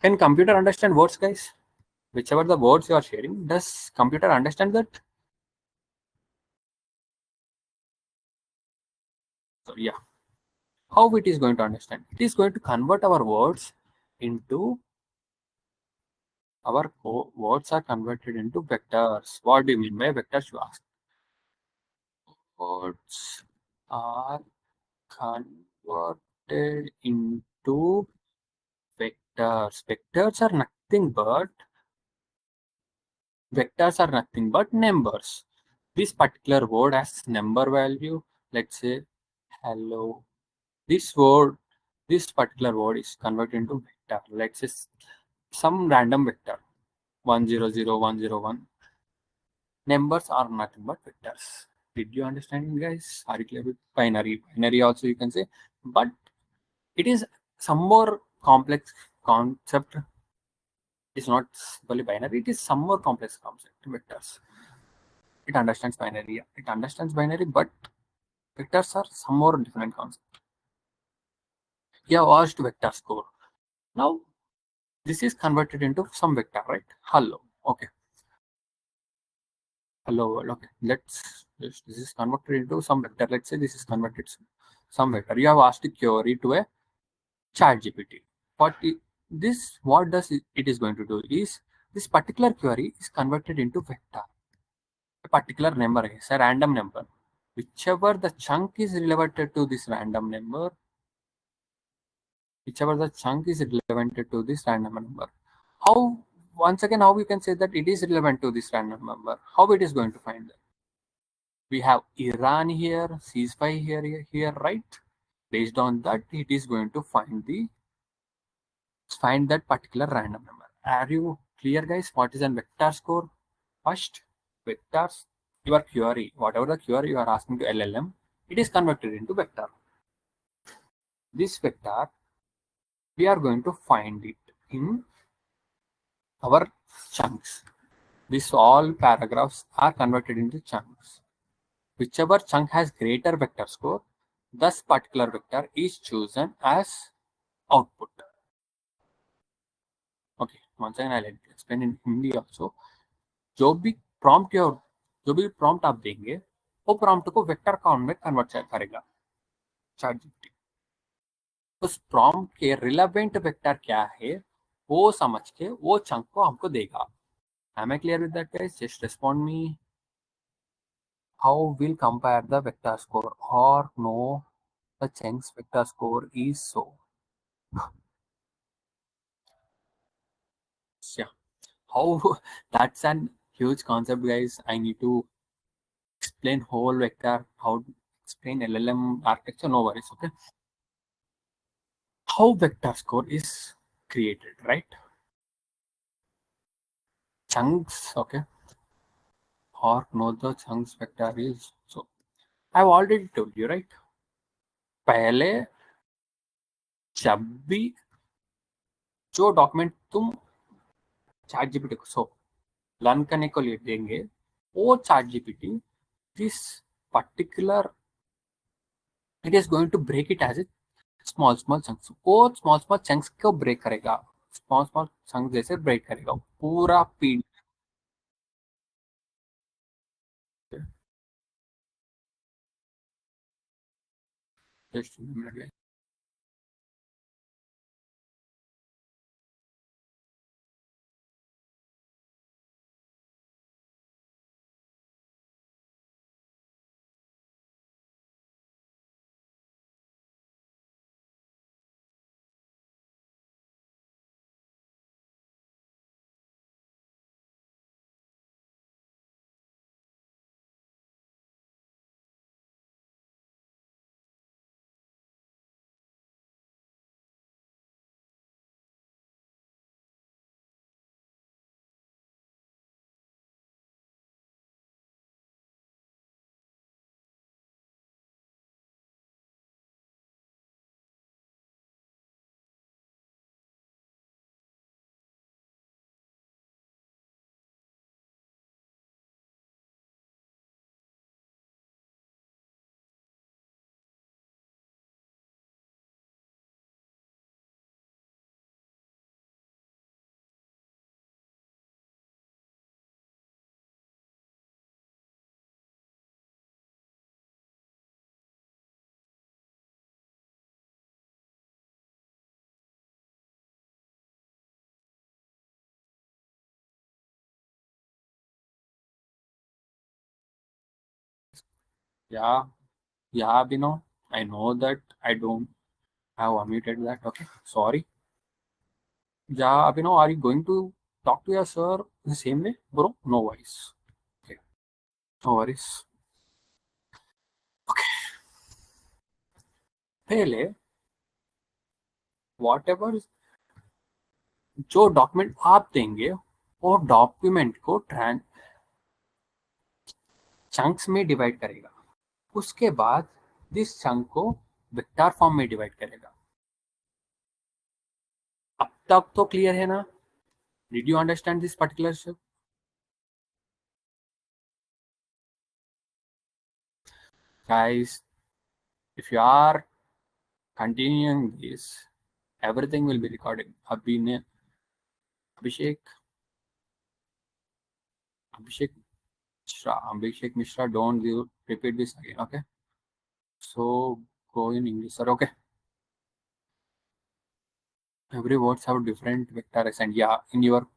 can computer understand words, guys? Whichever the words you are sharing, does computer understand that? So yeah, how it is going to understand? It is going to convert our words into words are converted into vectors. What do you mean by vectors, you ask? Words are converted into vectors. Vectors are nothing but numbers. This particular word has number value. Let's say hello. This particular word is converted into vector. Let's say some random vector 100101. Numbers are nothing but vectors. Did you understand, guys? Are you clear with binary? Binary also you can say, but it is some more complex concept. It's not simply binary. It is some more complex concept, vectors. It understands binary. Yeah, it understands binary, but vectors are some more different concept. You have asked vector score. Now this is converted into some vector, right? Hello. Okay. Hello world. Okay. This is converted into some vector. Let's say this is converted to some vector. You have asked a query to a chat GPT. What does it is going to do is this particular query is converted into vector. A particular number is a random number. Whichever the chunk is related to this random number, whichever the chunk is relevant to this random number. How, once again, how we can say that it is relevant to this random number? How it is going to find that? We have Iran here, ceasefire here, right? Based on that, it is going to find that particular random number. Are you clear, guys? What is a vector score? First, vectors, your query, whatever the query you are asking to LLM, it is converted into vector. This vector, we are going to find it in our chunks. These all paragraphs are converted into chunks. Whichever chunk has greater vector score, this particular vector is chosen as output. Okay, once again I'll explain in Hindi also. जो भी prompt आप देंगे वो prompt को vector count में convert करेगा chat GPT. उस prompt के relevant vector क्या है वो समझ के वो chunk को हमको देगा. Am I clear with that, guys? Just respond me. How will compare the vector score or no, the chunk's vector score is so. Yeah, how that's an huge concept, guys. I need to explain whole vector, how to explain LLM architecture. No worries, okay. How vector score is created, right? Chunks, okay, or no, the chunks vector is so. I've already told you, right? पहले जब भी जो document तुम chat GPT को learn करने को लिए देंगे वो ChatGPT this particular it is going to break it as a small chunks. वो स्मॉल चंक्स को ब्रेक करेगा. स्मॉल चंक्स जैसे ब्रेक करेगा पूरा पीड. Just minute. Yeah, yeah, Bino. I know that I don't have unmuted that. Okay, sorry. Yeah, Abhinav, are you going to talk to your sir the same way, bro? No worries. Okay, no worries. Okay, पहले whatever जो document आप देंगे वो document को chunks में divide करेगा. उसके बाद दिस चंक को वेक्टर फॉर्म में डिवाइड करेगा. अब तक तो क्लियर है ना? Did you understand this particular Guys, if you are continuing this, everything will be recorded. Abhishek, Abhishek Mishra, don't repeat this again, okay? So go in English, sir, okay? Every words have different vector assigned. Yeah, in your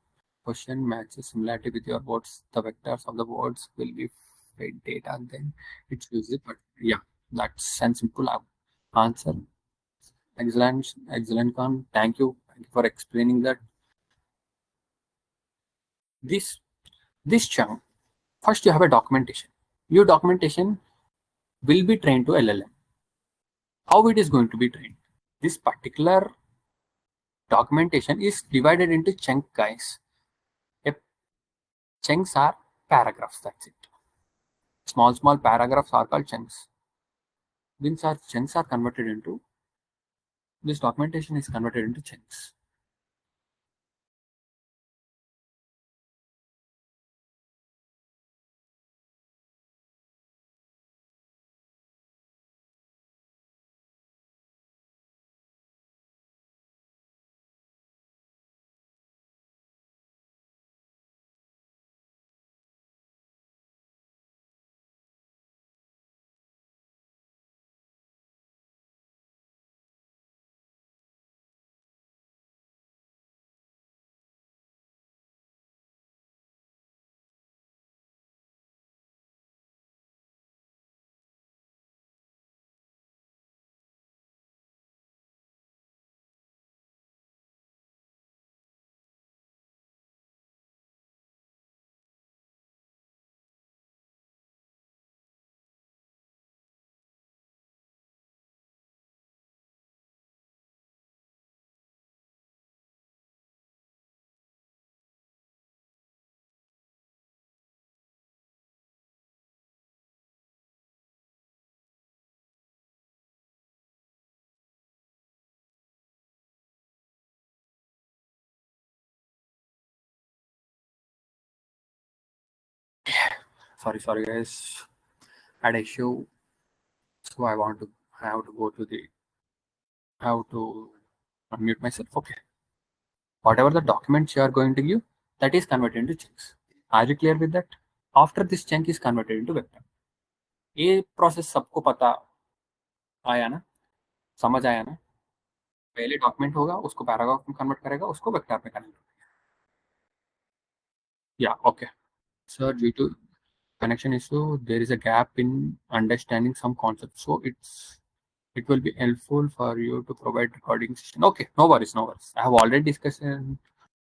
question matches similarity with your words. The vectors of the words will be fed data, then it's used. But yeah, that's a simple answer. Excellent, excellent, Khan. Thank you for explaining that. This this chunk first you have a documentation. Your documentation will be trained to LLM. How it is going to be trained? This particular documentation is divided into chunk, guys. A chunks are paragraphs. That's it. Small paragraphs are called chunks. These are chunks are converted into this documentation is converted into chunks. Sorry, guys. Had an issue, so I have to go to the I have to unmute myself. Okay. Whatever the documents you are going to give, that is converted into chunks. Are you clear with that? After this chunk is converted into vector. ये process सबको पता आया ना, समझ आया ना? पहले document होगा, उसको पैराग्राफ में कन्वर्ट करेगा, उसको वेक्टर में कन्वर्ट करेगा. या okay sir, due to connection issue there is a gap in understanding some concepts, so it will be helpful for you to provide recording system. Okay, no worries, no worries. I have already discussed in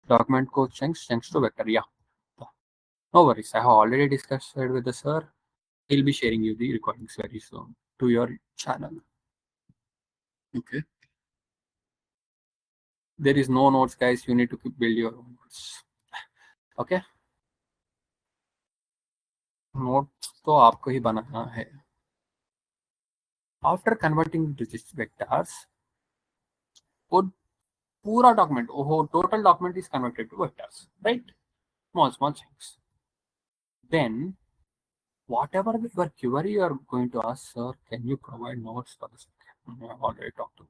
document code chunks to vector. Yeah, no worries. I have already discussed it with the sir. He'll be sharing you the recordings very soon to your channel. Okay. There is no notes, guys. You need to build your own notes. Okay. Notes तो आपको ही बनाना है. After converting these vectors, वो पूरा document, total document is converted to vectors, right? Small chunks. Then whatever your query you are going to ask, sir, can you provide notes for this? I have already talked to.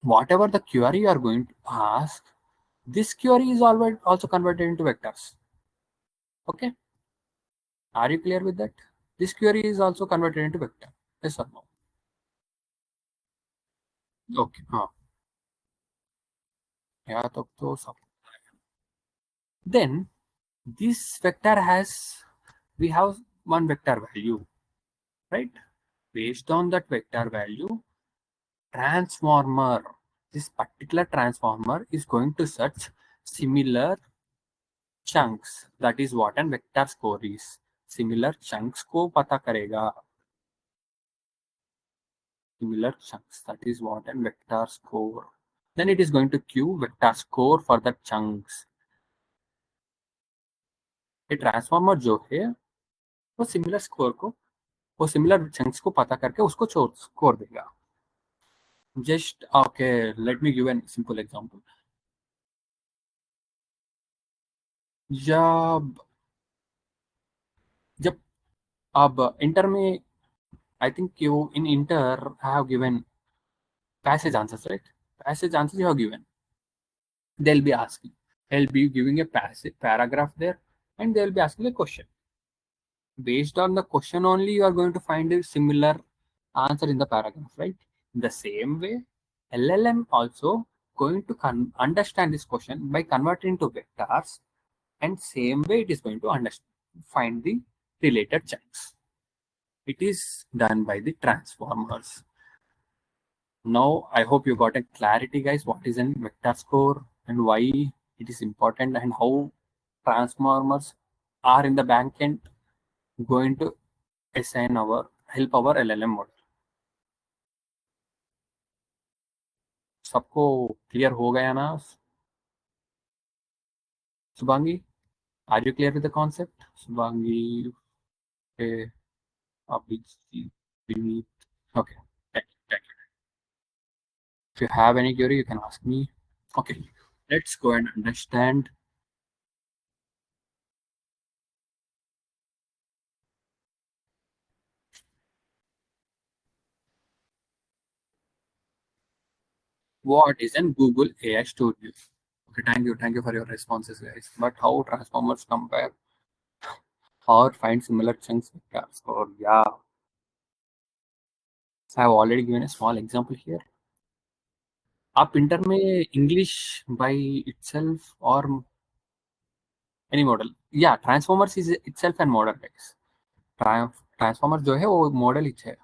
Whatever the query you are going to ask, this query is already also converted into vectors. Okay. Are you clear with that? This query is also converted into vector. Yes or no? Okay. Yeah, तो सब. Then this vector we have one vector value, right? Based on that vector value, this particular transformer is going to search similar chunks. That is what an vector score is. Similar chunks को पता करेगा. Similar chunks. That is what an vector score. Then it is going to queue vector score for the chunks. ये transformer जो है वो similar chunks को पता करके उसको स्कोर देगा. Just okay, let me give a simple example. जब जब अब इंटर में I think you in inter I have given passage answers, right? Passage answers you have given. They'll be asking. They'll be giving a passage paragraph there, and they'll be asking a question. Based on the question only, you are going to find a similar answer in the paragraph, right? In the same way, LLM also going to understand this question by converting to vectors, and same way it is going to understand find the related chunks. It is done by the transformers. Now, I hope you got a clarity, guys, what is an vector score and why it is important and how transformers are in the backend going to assign our help our LLM model. सबको clear हो गया ना? Subhangi, are you clear with the concept? Subhangi, okay, Abhijit, Vineet. Okay, thank you, thank you. If you have any query, you can ask me. Okay, let's go and understand what is in Google AI Studio. Okay, thank you for your responses, guys. But how transformers compare or find similar chunks vectors? Or yeah, I have already given a small example here. आप inter में English by itself or any model? Yeah, transformers is itself an model, guys. Transformer जो है वो model ही है.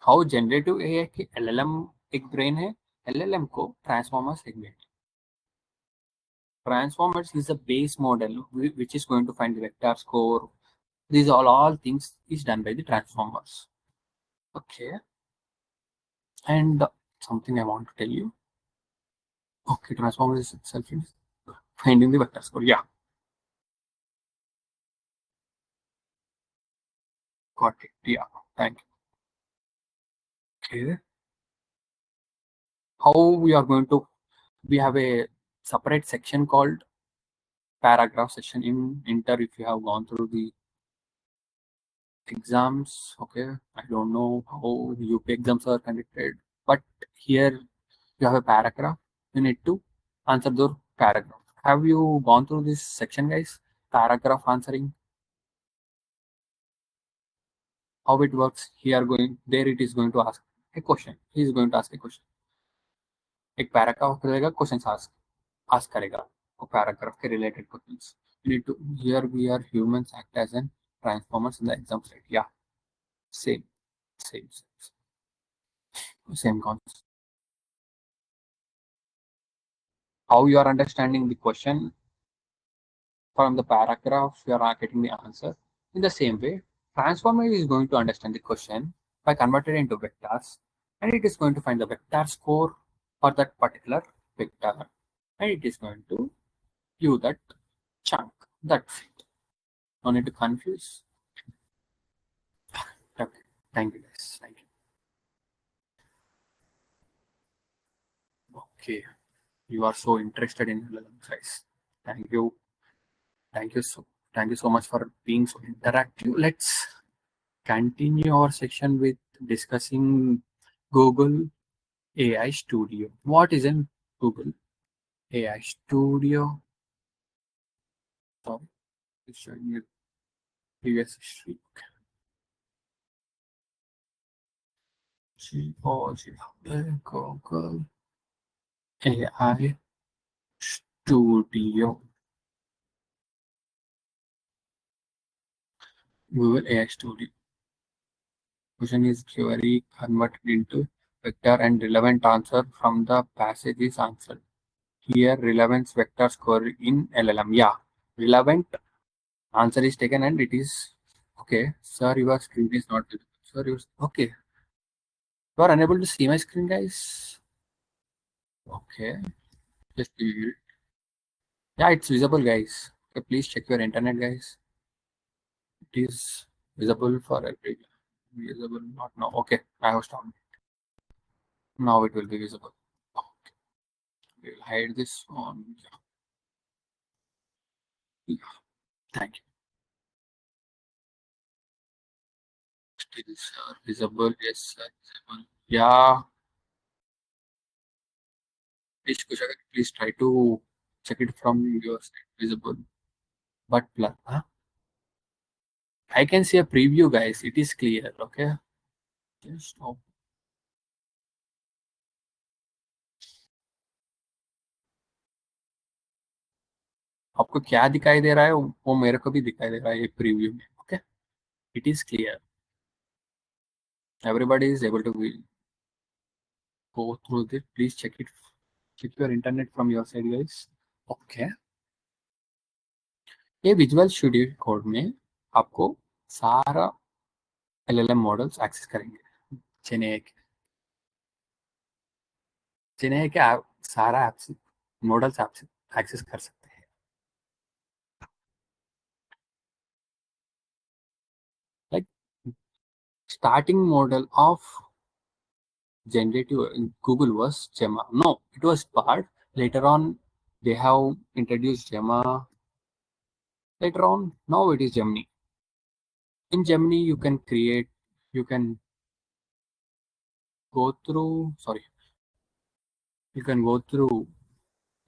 How generative AI की LLM एक brain है, LLM को ट्रांसफॉर्मर्स एक brain. Transformers is a base model which is going to find the vector score. These all things is done by the transformers. Okay, and something I want to tell you. Okay, transformers itself is finding the vector score. Yeah, got it. Yeah, thank you. Okay, how we are going to? We have a separate section called paragraph section in Inter. If you have gone through the exams, okay, I don't know how the UP exams are conducted, but here you have a paragraph. You need to answer the paragraph. Have you gone through this section, guys? Paragraph answering. How it works? Here going there, it is going to ask a question. He is going to ask a question. एक paragraph रहेगा, questions ask करेगा. और paragraph के related questions. You need to here we are humans act as an transformers in the exam site. Yeah, same, same concept. How you are understanding the question from the paragraph, you are getting the answer. In the same way, transformer is going to understand the question by converting it into vectors, and it is going to find the vector score for that particular vector, and it is going to give that chunk. That's it. No need to confuse. Okay. Thank you, guys. Thank you. Okay. You are so interested in LLM, guys. Thank you. Thank you so. Thank you so much for being so interactive. Let's continue our section with discussing Google AI Studio. What is in Google AI Studio? Sorry, it's showing you previous history. Google AI Studio. Google AI Studio. Question is query converted into vector and relevant answer from the passage is answered. Here relevance vector score in LLM. Yeah, relevant answer is taken and it is okay. Sir, your screen is not visible. Sir, okay. You are unable to see my screen, guys. Okay, just yeah, it's visible, guys. Okay, please check your internet, guys. It is visible for every visible, not now. Okay, I have stopped. Now it will be visible. Okay, we'll hide this on. Yeah. Thank you. Still, sir, visible. Yes, sir, visible. Yeah, please, Kushag, please try to check it from your side. Visible, but blur. Huh? I can see a preview, guys. It is clear. Okay. Just stop. आपको क्या दिखाई दे रहा है वो मेरे को भी दिखाई दे रहा है एक प्रीव्यू में. Okay. It is clear. Everybody is able to go through this. Please check it. Check your internet from your side, guys. Okay. ये विजुअल स्टूडियो कोड में आपको सारा LLM मॉडल्स एक्सेस करेंगे. जिन्हें जिन्हें क्या सारा ऐप्स मॉडल्स ऐप्स एक्सेस कर सकते हैं. Like starting model of generative in Google was Gemma. No, it was Bard. Later on, they have introduced Gemma. Later on, now it is Gemini. In Gemini, you can go through, sorry, you can go through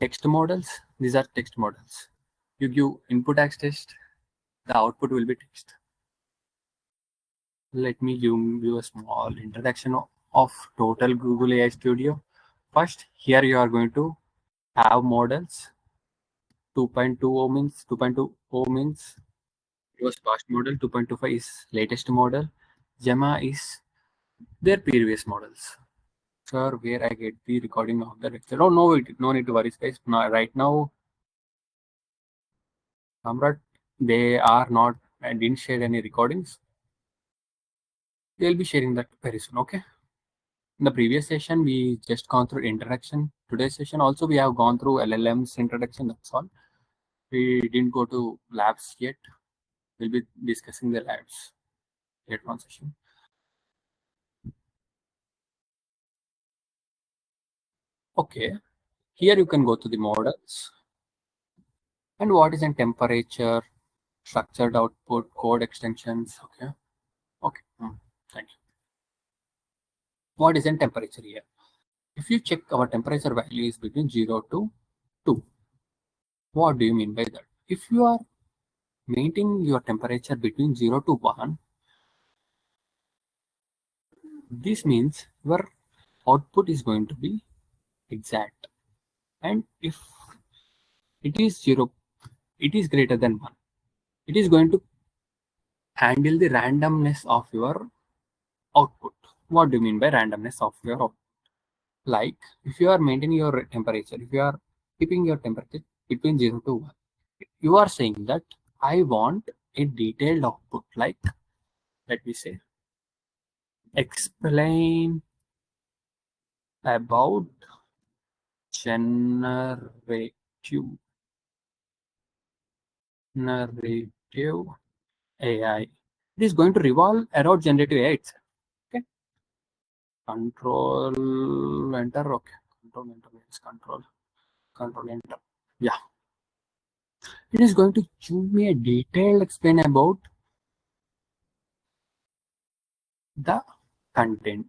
text models. These are text models. You give input as text, the output will be text. Let me give you a small introduction of total Google AI Studio. First, here you are going to have models. 2.20 means 2.20 means it was past model. 2.25 is latest model. Gemma is their previous models. Sir, where I get the recording of the lecture? Oh no, no need to worry, guys. Now, right now, Samrat, they are not. I didn't share any recordings. They'll be sharing that very soon. Okay. In the previous session, we just gone through introduction. Today's session also we have gone through LLM's introduction. That's all. We didn't go to labs yet. We'll be discussing the labs later on session. Okay. Here you can go to the models. And what is in temperature, structured output, code extensions. Okay. Okay. Thank you. What is in temperature here? If you check our temperature value is between 0 to 2. What do you mean by that? If you are maintaining your temperature between 0 to 1, this means your output is going to be exact. And if it is 0, it is greater than 1. It is going to handle the randomness of your output. What do you mean by randomness of your output? Like if you are maintaining your temperature, if you are keeping your temperature between 0 to 1, you are saying that I want a detailed output. Like, let me say, explain about generative narrative AI. It is going to revolve around generative AI itself. Okay. Control enter. Okay. Control enter means control enter. Yeah. It is going to give me a detailed explain about the content.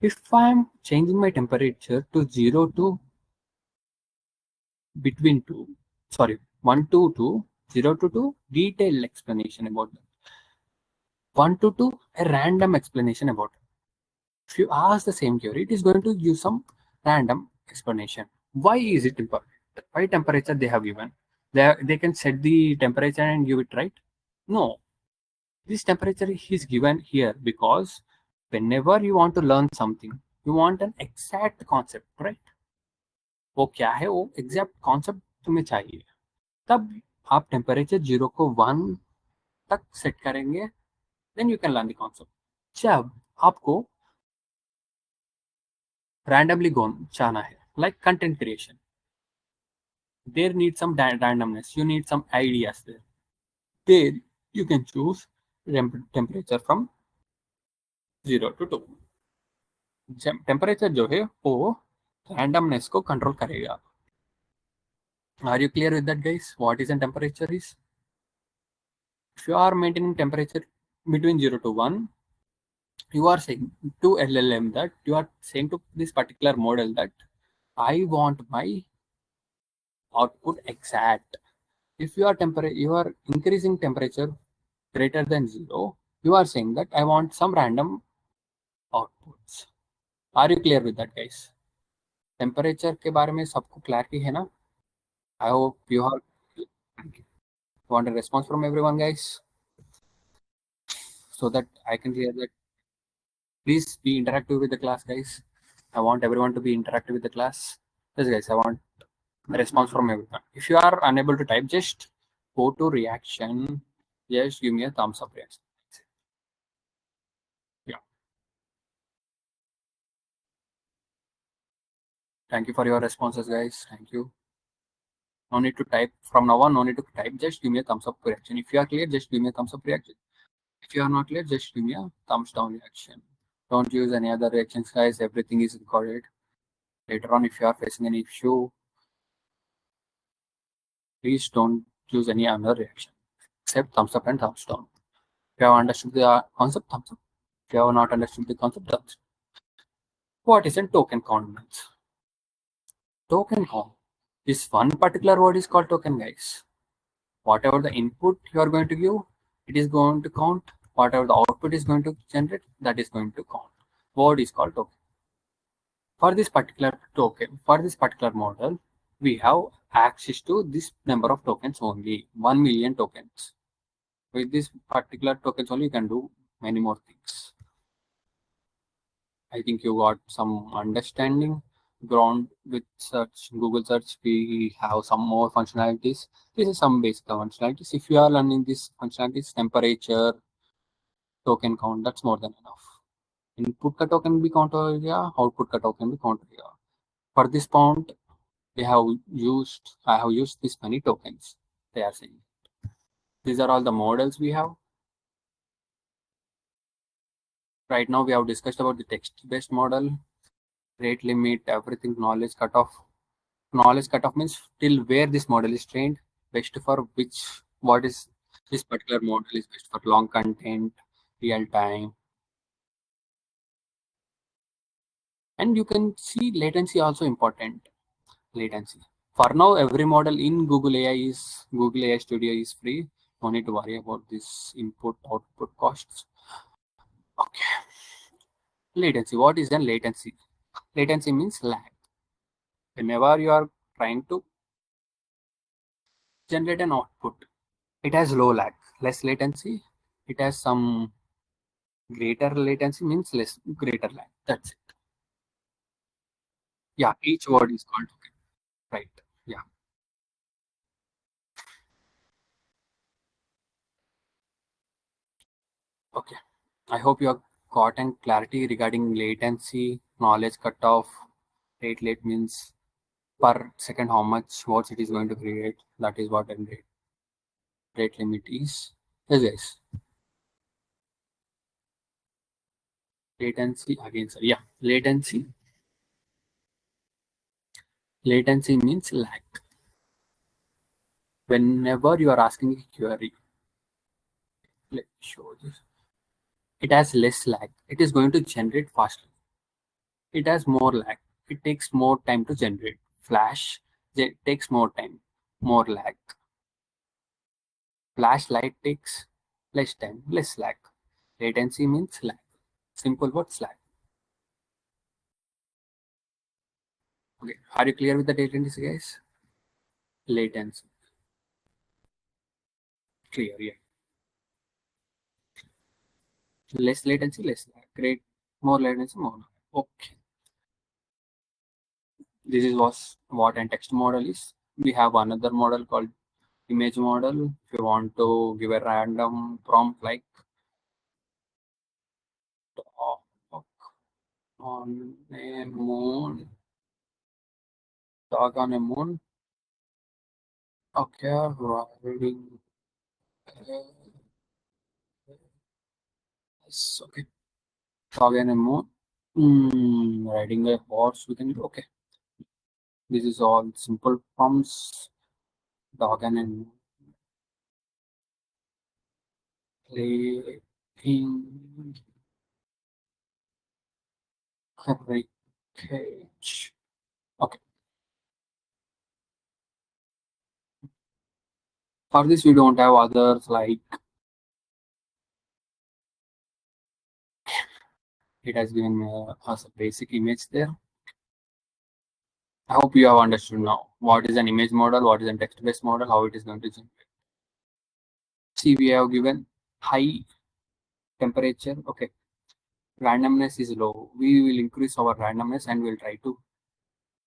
If I'm changing my temperature to 0 to between 2, sorry, 1 to 2, 0 to 2, detailed explanation about that. 1 to 2, a random explanation about it. If you ask the same query, it is going to give some random explanation. Why is it important? Why temperature they have given? They can set the temperature and give it right? No. This temperature is given here because whenever you want to learn something, you want an exact concept, right? वो क्या है वो exact concept तुम्हें चाहिए, तब आप temperature 0 को 1 तक सेट करेंगे, then you can learn the concept. जब आपको रैंडमली जाना है, like content creation, there need some randomness, you need some ideas there you can choose temperature from 0 to 2. Temperature जो है वो रैंडमनेस को कंट्रोल करेगा. Are you clear with that, guys? What is a temperature is? If you are maintaining temperature between 0 to 1, you are saying to LLM that you are saying to this particular model that I want my output exact. If you are increasing temperature greater than 0, you are saying that I want some random outputs. Are you clear with that, guys? Temperature के बारे में सबको clarity है ना? I hope you have want a response from everyone, guys, so that I can clear that. Please be interactive with the class, guys. I want everyone to be interactive with the class. Yes, guys, I want a response from everyone. If you are unable to type, just go to reaction. Just give me a thumbs up reaction. Yeah. Thank you for your responses, guys. Thank you. No need to type from now on. No need to type. Just give me a thumbs up reaction. If you are clear, just give me a thumbs up reaction. If you are not clear, just give me a thumbs down reaction. Don't use any other reactions, guys. Everything is recorded. Later on, if you are facing any issue, please don't use any other reaction except thumbs up and thumbs down. If you have understood the concept, thumbs up. If you have not understood the concept, thumbs down. What is a token count means? Token count. This one particular word is called token, guys. Whatever the input you are going to give, it is going to count. Whatever the output is going to generate, that is going to count. Word is called token. For this particular token, for this particular model, we have access to this number of tokens only, 1 million tokens. With this particular tokens only, you can do many more things. I think you got some understanding. Ground with search, Google search, we have some more functionalities. This is some basic functionalities. If you are learning these functionalities, temperature, token count, that's more than enough. Input का token भी count हो गया, output का token भी count हो गया. For this point, I have used this many tokens. They are saying. These are all the models we have. Right now, we have discussed about the text-based model, rate limit, everything, knowledge cutoff. Knowledge cutoff means till where this model is trained, best for what is this particular model is best for long content, real time. And you can see latency also important. Latency. For now, every model in Google AI Studio is free. No need to worry about this input output costs. Okay. Latency. What is then latency? Latency means lag. Whenever you are trying to generate an output, it has low lag, less latency. It has some greater latency means less greater lag. That's it. Yeah, each word is called token. Right. Yeah. Okay. I hope you have gotten clarity regarding latency, knowledge cutoff, rate means per second how much words it is going to create. That is what rate limit is. Yes, guys. Latency again, sir. Yeah, latency. Latency means lag. Whenever you are asking a query, let me show this. It has less lag. It is going to generate faster. It has more lag. It takes more time to generate. Flash takes more time, more lag. Flashlight takes less time, less lag. Latency means lag. Simple word, lag. Okay, are you clear with the latency, guys? Latency. Clear, yeah. Less latency, less lag. Great. More latency, more lag. Okay. This is what an text model is. We have another model called image model. If you want to give a random prompt like talk on a moon, talk on a moon. Okay, riding. Yes, okay. Talk on a moon. Riding a horse. We can do okay. This is all simple prompts. Dog and a moon. Clicking package. Okay. For this, we don't have others like it has given us a basic image there. I hope you have understood now what is an image model, what is a text-based model, how it is going to generate. See, we have given high temperature. Okay, randomness is low. We will increase our randomness and we'll try to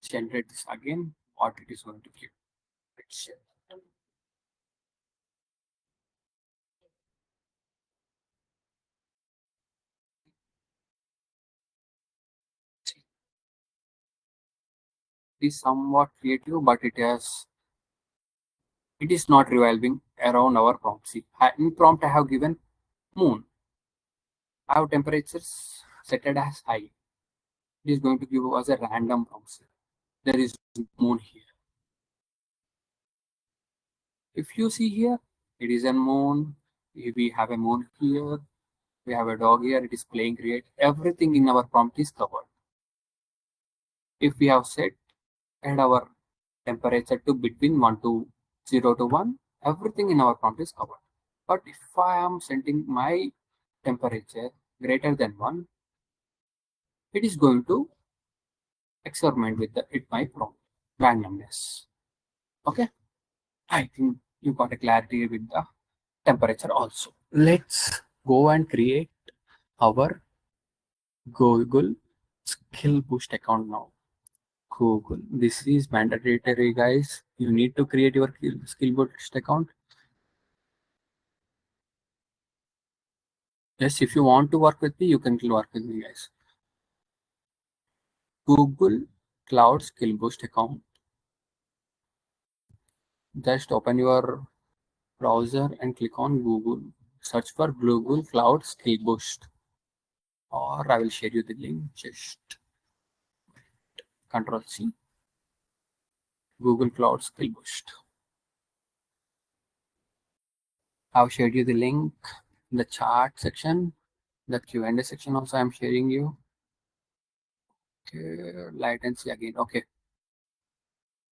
generate this again. What it is going to give. Let's see. It is somewhat creative, but it is not revolving around our prompt. See, in prompt I have given moon. I have temperatures set as high. It is going to give us a random prompt. There is moon here. If you see here, it is a moon. We have a moon here. We have a dog here. It is playing create. Everything in our prompt is covered. If we have set and our temperature to between 1 to 0 to 1, everything in our prompt is covered. But if I am setting my temperature greater than 1, it is going to experiment with my prompt randomness. Okay, I think you got a clarity with the temperature also. Let's go and create our Google skill boost account now. Google, this is mandatory, guys. You need to create your skill boost account. Yes, if you want to work with me, you can work with me, guys. Google Cloud Skill Boost account. Just open your browser and click on Google. Search for Google Cloud Skill Boost, or I will share you the link. Just Control C. Google Cloud Skill Boost. I've shared you the link in the chat section, the Q&A section also I'm sharing you. Okay, latency again. Okay.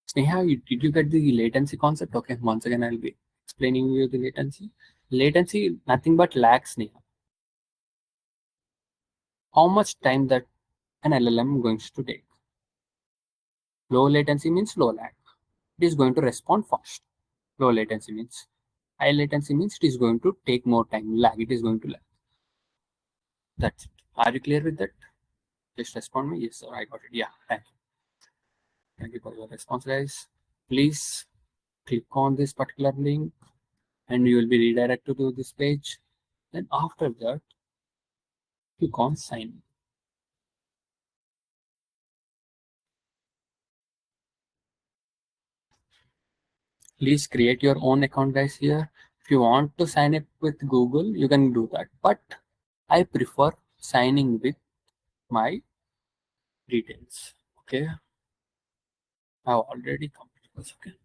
Sneha, did you get the latency concept? Okay, once again I'll be explaining you the latency. Latency, nothing but lag, Sneha. How much time that an LLM going to take? Low latency means low lag. It is going to respond fast. Low latency means high latency means it is going to take more time. Lag, it is going to lag. That's it. Are you clear with that? Just respond me. Yes, sir. I got it. Yeah. Thank you. Thank you for your response, guys. Please click on this particular link and you will be redirected to this page. Then after that, click on sign. Please create your own account, guys. Here, if you want to sign up with Google, you can do that. But I prefer signing with my details. Okay, I've already completed this. Okay,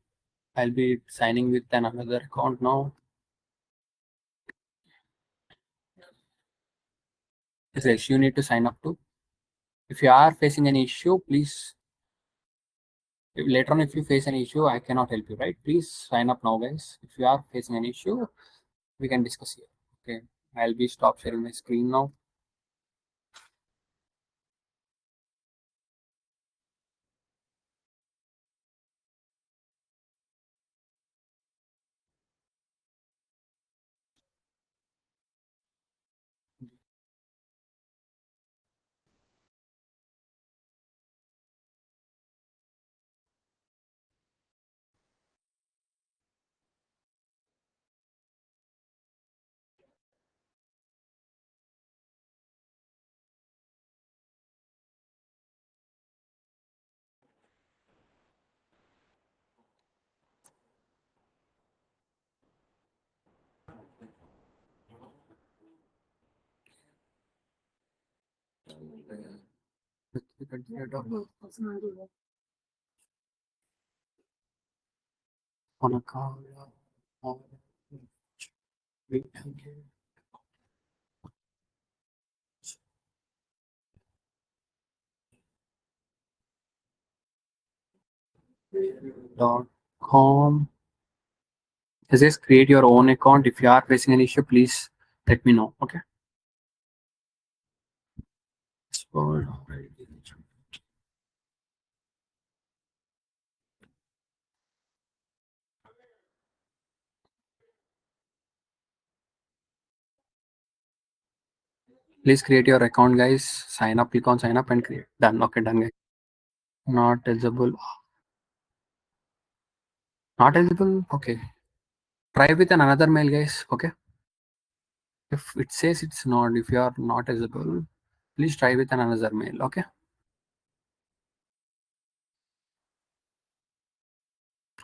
I'll be signing with another account now. Yes, you need to sign up too. If you are facing an issue, please. Later on, if you face an issue, I cannot help you, right? Please sign up now, guys. If you are facing an issue, we can discuss here. Okay, I'll be stop sharing my screen now. On a call. com. It says create your own account. If you are facing an issue, please let me know. Okay. So, please create your account, guys. Sign up. Click on sign up and create. Done. Okay, done, guys. Not eligible. Not eligible. Okay. Try with another mail, guys. Okay. If it says it's not, if you are not eligible, please try with another mail. Okay.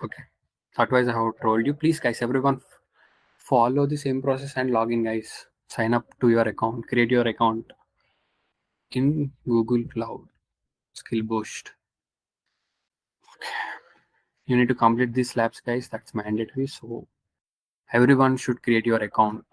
Okay. Otherwise, I have told you. Please, guys, everyone follow the same process and log in, guys. Sign up to your account. Create your account in Google Cloud. Skill Boost. You need to complete these labs, guys. That's mandatory. So everyone should create your account.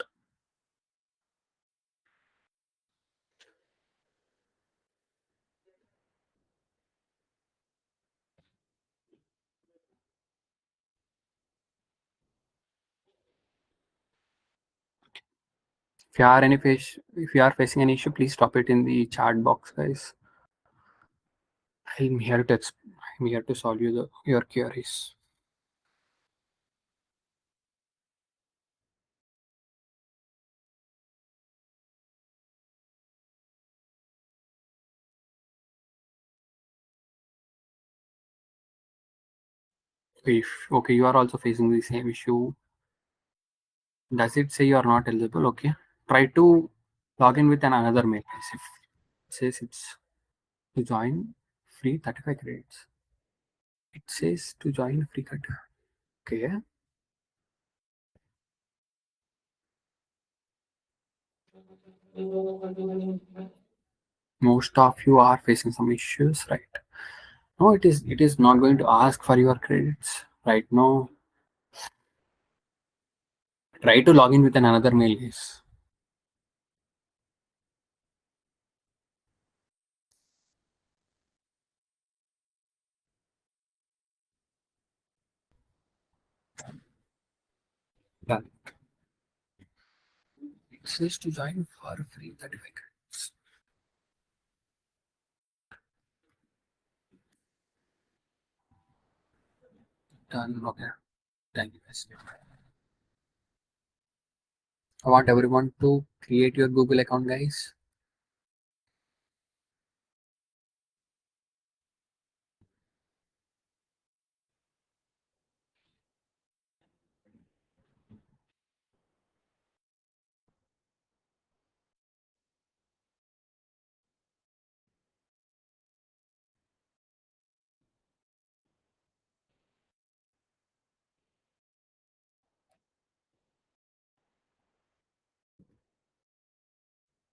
If you are facing an issue, please stop it in the chat box, guys. I'm here to solve your queries. If okay, you are also facing the same issue. Does it say you are not eligible? Okay. Try to log in with another mail. If it says it's to join free 35 credits. It says to join free cut. Okay. Most of you are facing some issues, right? No, it is not going to ask for your credits right now. Try to log in with another mail, guys. Done. It says to join for free 35 credits. Done. Okay. Thank you, guys. I want everyone to create your Google account, guys.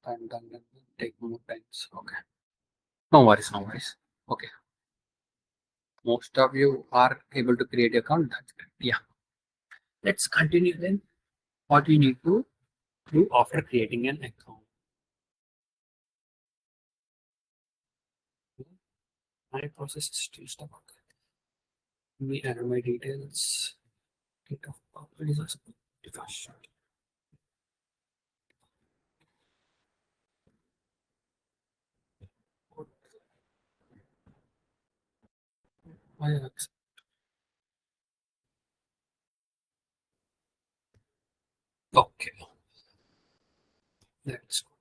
Done. Take more pens. Okay. No worries. No worries. Okay. Most of you are able to create your account. That's good. Yeah. Let's continue then. What we need to do after creating an account. My process is still stuck. Let me enter my details. Date of birth is also 21st. Why accept? Okay. Let's go.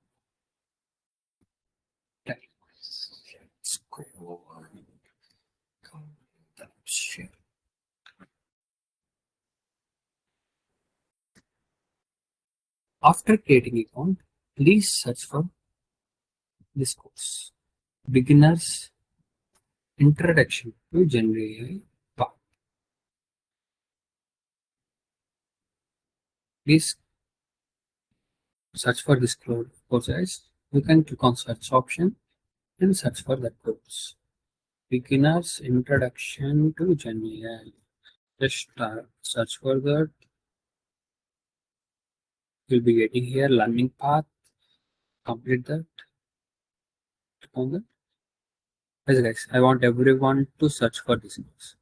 Let's go over. Share. After creating account, please search for this course. Beginners Introduction to Generative. Please search for this course, guys. You can click on search option and search for that course. Beginners Introduction to Generative. Just search for that. You'll be getting here learning path. Complete that. Click on that. Yes, guys, I want everyone to search for this course.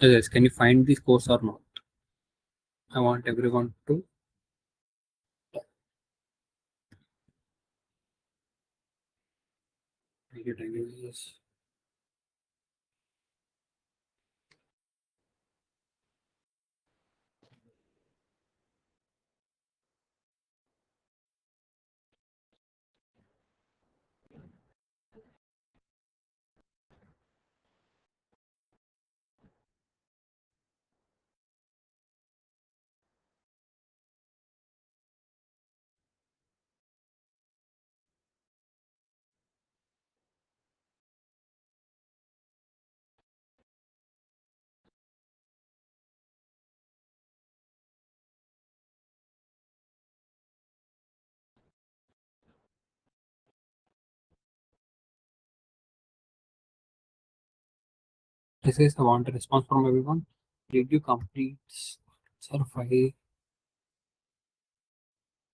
Yes, can you find this course or not? I want everyone to. Thank you, thank you. Yes. This is I want a response from everyone. Did you complete sir 5?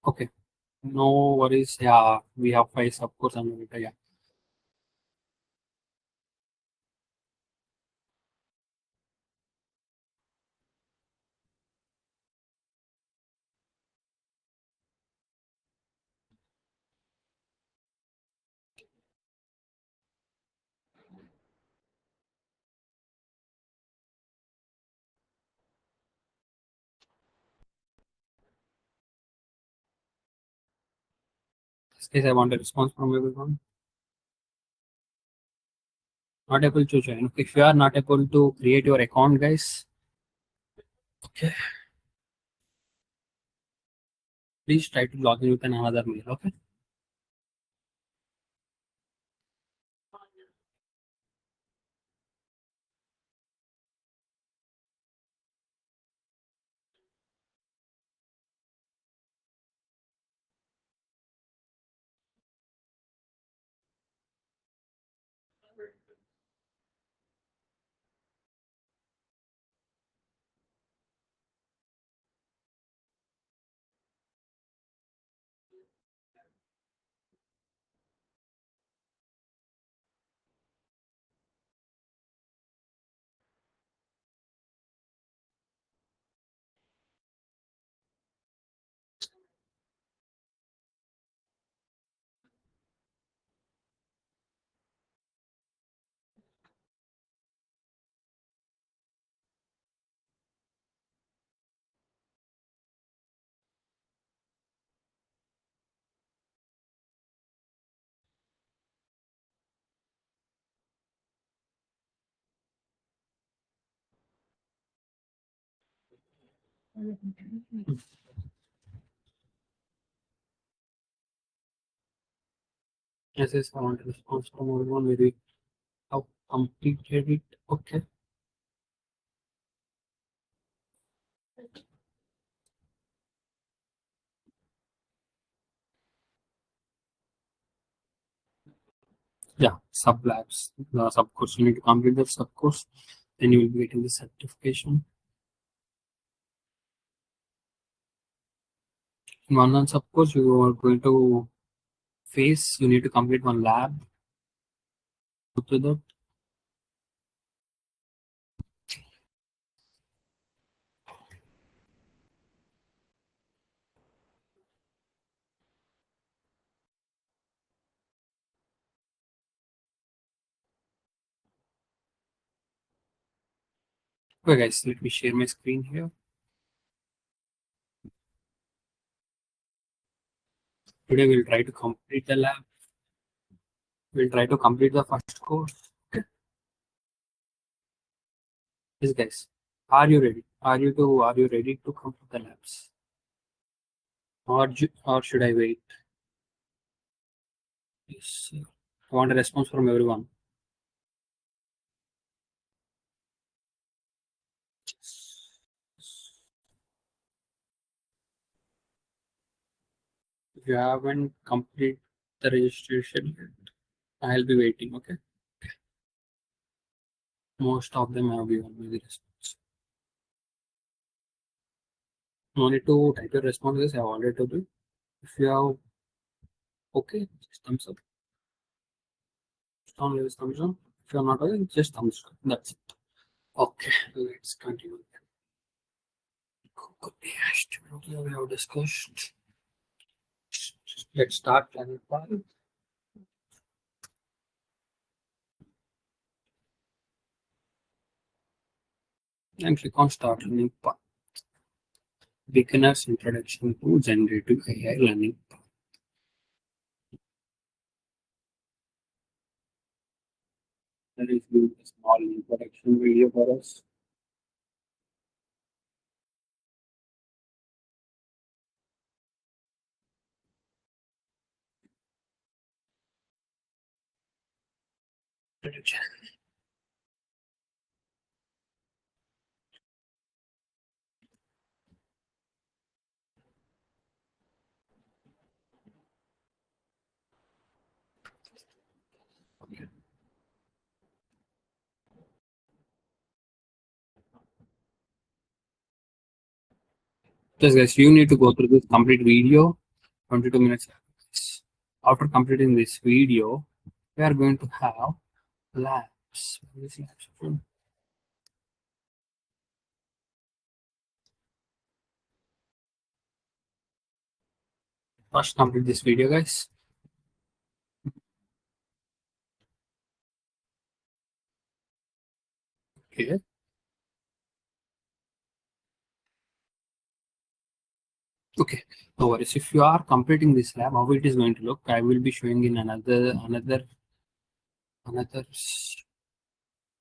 Okay. No worries. Yeah, we have 5 of course on it. Yeah. This case I want a response from everyone. Not able to join. If you are not able to create your account, guys, okay, please try to log in with another mail. Okay. Yes, yes, I want a response from everyone. Maybe how completed it. Okay. Yeah, sub labs, the sub course. You need to complete the sub course, then you will be getting the certification. In one sub course, you are going to face. You need to complete one lab. To that. Okay, guys, let me share my screen here. Today we'll try to complete the lab. We'll try to complete the first course. Okay. Yes, guys. Are you ready? Are you ready to complete the labs? Or should I wait? Yes. I want a response from everyone. If you haven't completed the registration yet, I'll be waiting. Okay. Most of them have given me the response. No need to type your responses. I have already told you. If you have okay, just thumbs up. Strong thumbs up. If you're not okay, just thumbs up. That's it. Okay, let's continue. Google AI Studio we have discussed. Let's start learning part and click on start learning part. Beginner's introduction to generative AI learning. That is a small introduction video for us. Introduction. Okay. Just guys, you need to go through this complete video, 22 minutes. After completing this video, we are going to have labs. This labs. First, complete this video, guys. Okay. Okay. No worries. If you are completing this lab, how it is going to look, I will be showing in another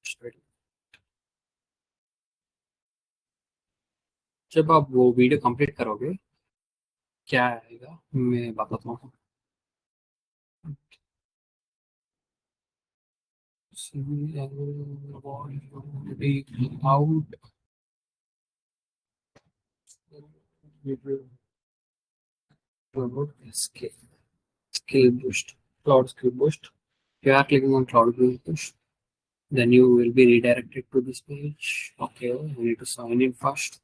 study. जब आप वो video complete करोगे क्या आएगा मैं बताता हूँ out skill boost cloud skill boost. You are clicking on cloud boost, then you will be redirected to this page. Okay, you need to sign in first.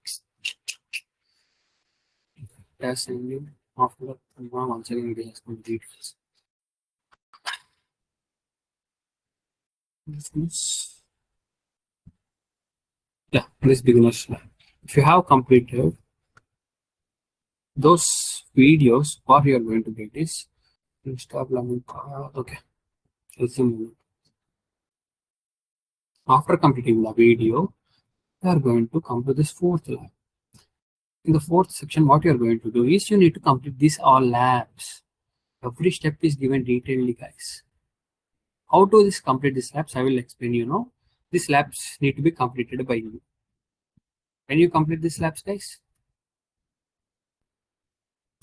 Yes, sign in. After that, once again it has complete. Yeah, this beginner's lab. If you have completed those videos, what you are going to get is stop learning. Okay, resume. After completing the video, you are going to come to this fourth lab. In the fourth section, what you are going to do is you need to complete these all labs. Every step is given detailedly, guys. How to this complete these labs? I will explain. These labs need to be completed by you. Can you complete these labs, guys?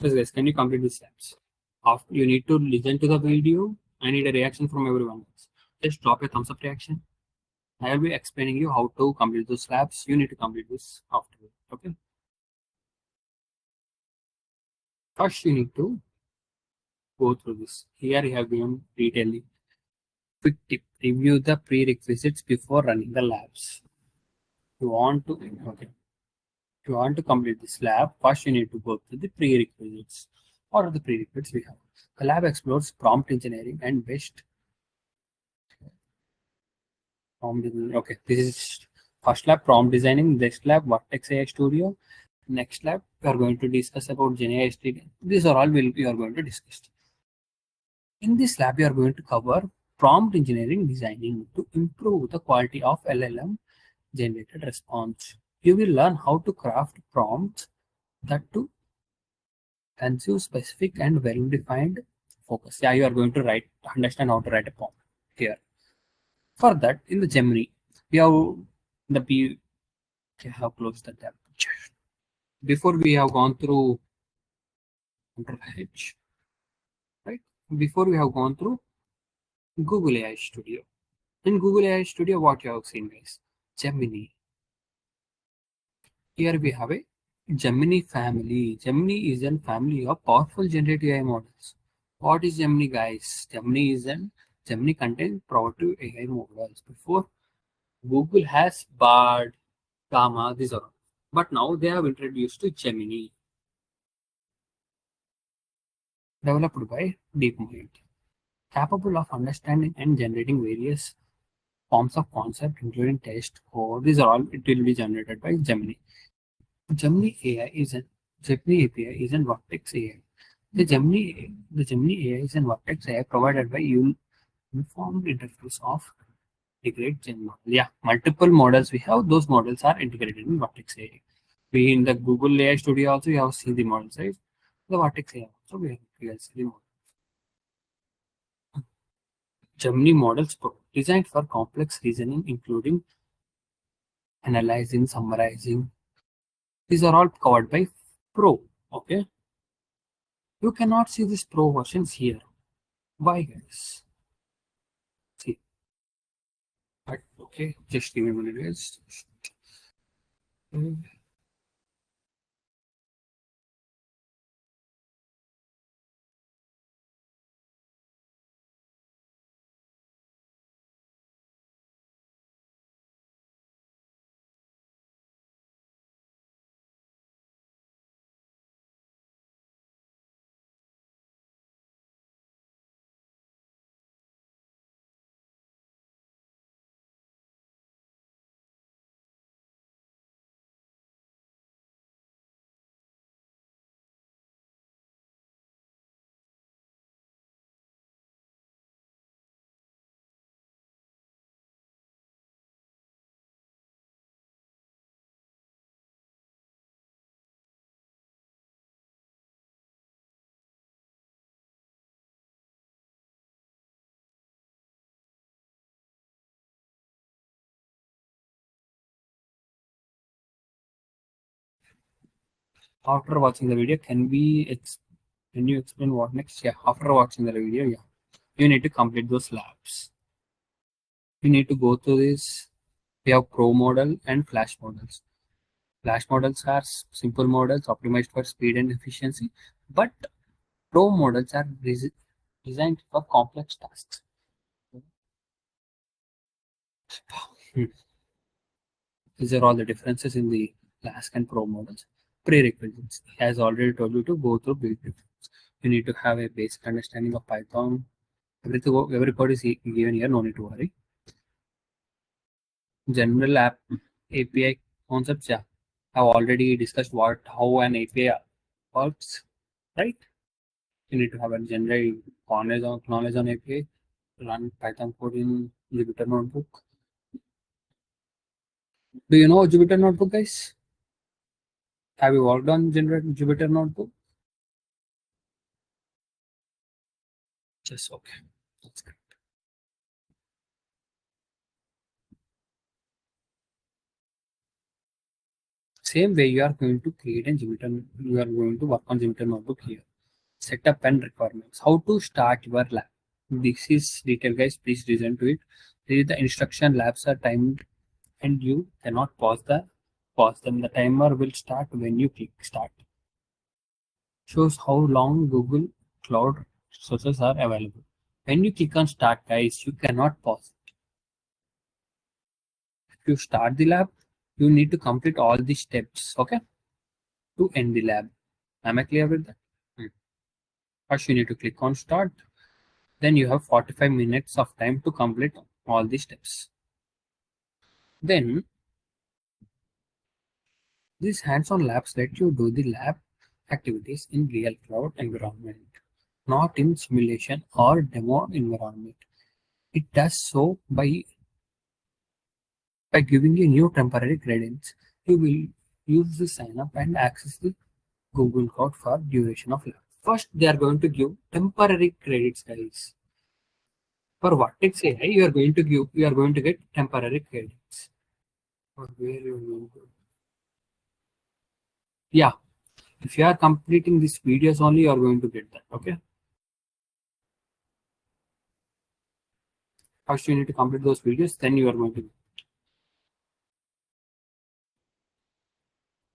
Yes, guys. Can you complete these labs? After you need to listen to the video. I need a reaction from everyone else. Just drop a thumbs up reaction. I will be explaining you how to complete those labs. You need to complete this after. Okay. First, you need to go through this. Here you have given detailedly. Quick tip: review the prerequisites before running the labs. You want to okay. If you want to complete this lab, first you need to go through the prerequisites. What are the prerequisites we have? The lab explores prompt engineering and best prompt engineering. Okay, this is first lab prompt designing. Next lab Vertex AI Studio. Next lab we are going to discuss about GenAI Studio. These are all we are going to discuss. In this lab, we are going to cover prompt engineering designing to improve the quality of LLM generated response. You will learn how to craft prompts that to conceive specific and well-defined focus. Yeah, you are going to understand how to write a prompt here. For that, in the Gemini, we have the P. Okay, have closed the tab. Before we have gone through Control H, right? Before we have gone through Google AI Studio. In Google AI Studio, what you have seen, guys? Gemini. Here we have a Gemini family. Gemini is a family of powerful generative AI models. What is Gemini, guys? Gemini contains proactive AI models. Before Google has Bard, Gamma, these are all. But now they have introduced to Gemini, developed by DeepMind, capable of understanding and generating various Forms of concept, including test code. These are all it will be generated by Gemini. Gemini AI is an Gemini API is an Vertex AI. The Gemini AI is an Vertex AI provided by uniform interface of integrate Gen model. Yeah, multiple models we have. Those models are integrated in Vertex AI. We in the Google AI Studio also you have seen the models, right? The Vertex AI also we have seen the model. Gemini models Pro designed for complex reasoning, including analyzing, summarizing. These are all covered by Pro. Okay, you cannot see this Pro versions here. Why, guys? See, but okay, just give me a minute, guys. After watching the video, can you explain what next? Yeah, after watching the video, yeah, you need to complete those labs. You need to go through this. We have Pro model and Flash models. Flash models are simple models optimized for speed and efficiency, but Pro models are designed for complex tasks. Hmm. These are all the differences in the Flash and Pro models. Prerequisites. As already told you to go through big difference. You need to have a basic understanding of Python. Every code is given here, no need to worry. General API concepts, yeah. I've already discussed how an API works, right? You need to have a general knowledge on API, run Python code in Jupyter Notebook. Do you know Jupyter Notebook, guys? Have you worked on Jupyter Notebook? Yes, okay. That's great. Same way you are going to you are going to work on Jupyter Notebook here. Setup and requirements. How to start your lab. This is detail, guys. Please listen to it. This is the instruction. Labs are timed and you cannot pause them. The timer will start when you click start. Shows how long Google Cloud sources are available. When you click on start, guys, you cannot pause. If you start the lab, you need to complete all the steps, okay, to end the lab. Am I clear with that? Hmm. First, you need to click on start. Then you have 45 minutes of time to complete all the steps. Then these hands-on labs let you do the lab activities in real cloud environment, not in simulation or demo environment. It does so by giving you new temporary credits. You will use the sign up and access the Google Cloud for duration of lab. First, they are going to give temporary credits, guys. For Vertex AI, you are going to get temporary credits. Or where you are going to. Yeah, if you are completing these videos only, you are going to get that. Okay. First, you need to complete those videos, then you are going to get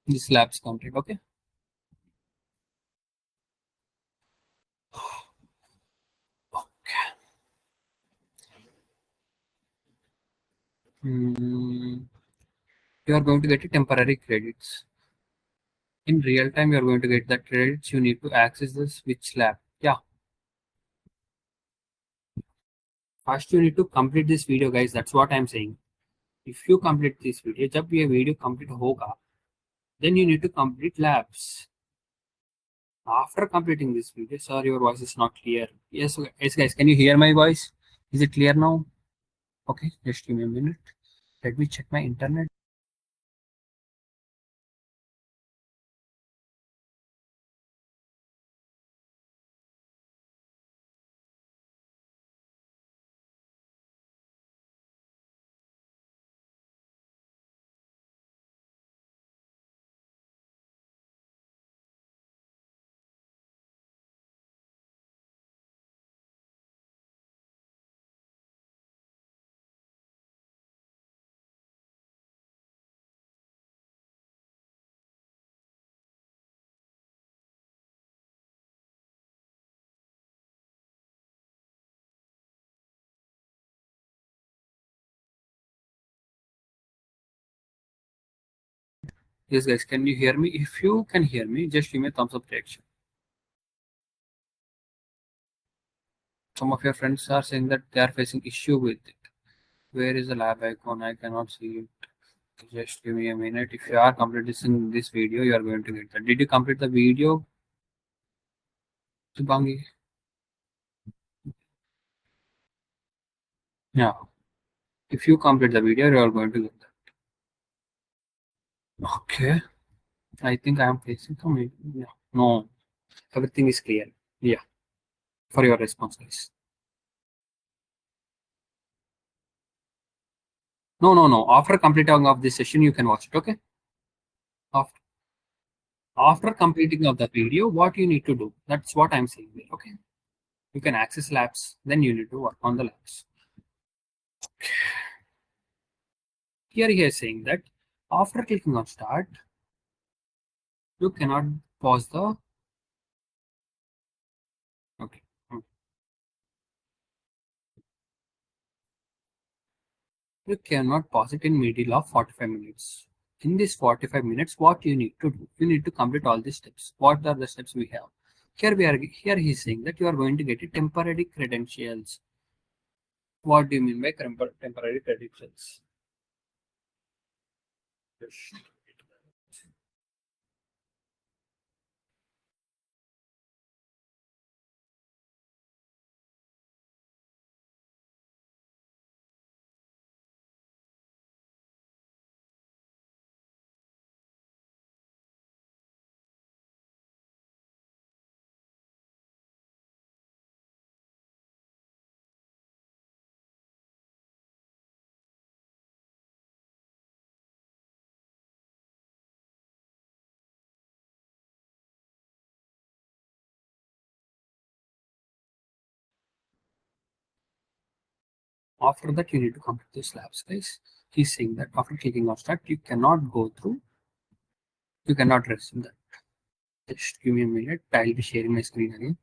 these labs complete. Okay. Mm, you are going to get temporary credits. In real time, you are going to get the credits. You need to access the switch lab. Yeah. First, you need to complete this video, guys. That's what I'm saying. If you complete this video, जब ये video complete होगा, then you need to complete labs. After completing this video, sir, your voice is not clear. Yes, yes, guys. Can you hear my voice? Is it clear now? Okay, just give me a minute. Let me check my internet. Yes, guys, can you hear me? If you can hear me, just give me a thumbs up reaction. Some of your friends are saying that they are facing issue with it. Where is the lab icon? I cannot see it. Just give me a minute. If you are completing this video, you are going to get that. Did you complete the video, Subangi? Yeah. If you complete the video, you are going to get that. Okay. I think I am facing some. Yeah. No. Everything is clear. Yeah. For your response, guys. No, no, no. After completing of this session, you can watch it. Okay. After completing of the video, what you need to do? That's what I'm saying there. Okay. You can access labs. Then you need to work on the labs. Here he is saying that after clicking on start, you cannot pause the. Okay. You cannot pause it in middle of 45 minutes. In this 45 minutes, what you need to do? You need to complete all these steps. What are the steps we have? Here he is saying that you are going to get a temporary credentials. What do you mean by temporary credentials? Yes. After that, you need to complete these labs, guys. He's saying that after clicking on start, you cannot go through, you cannot resume that. Just give me a minute. I'll be sharing my screen again.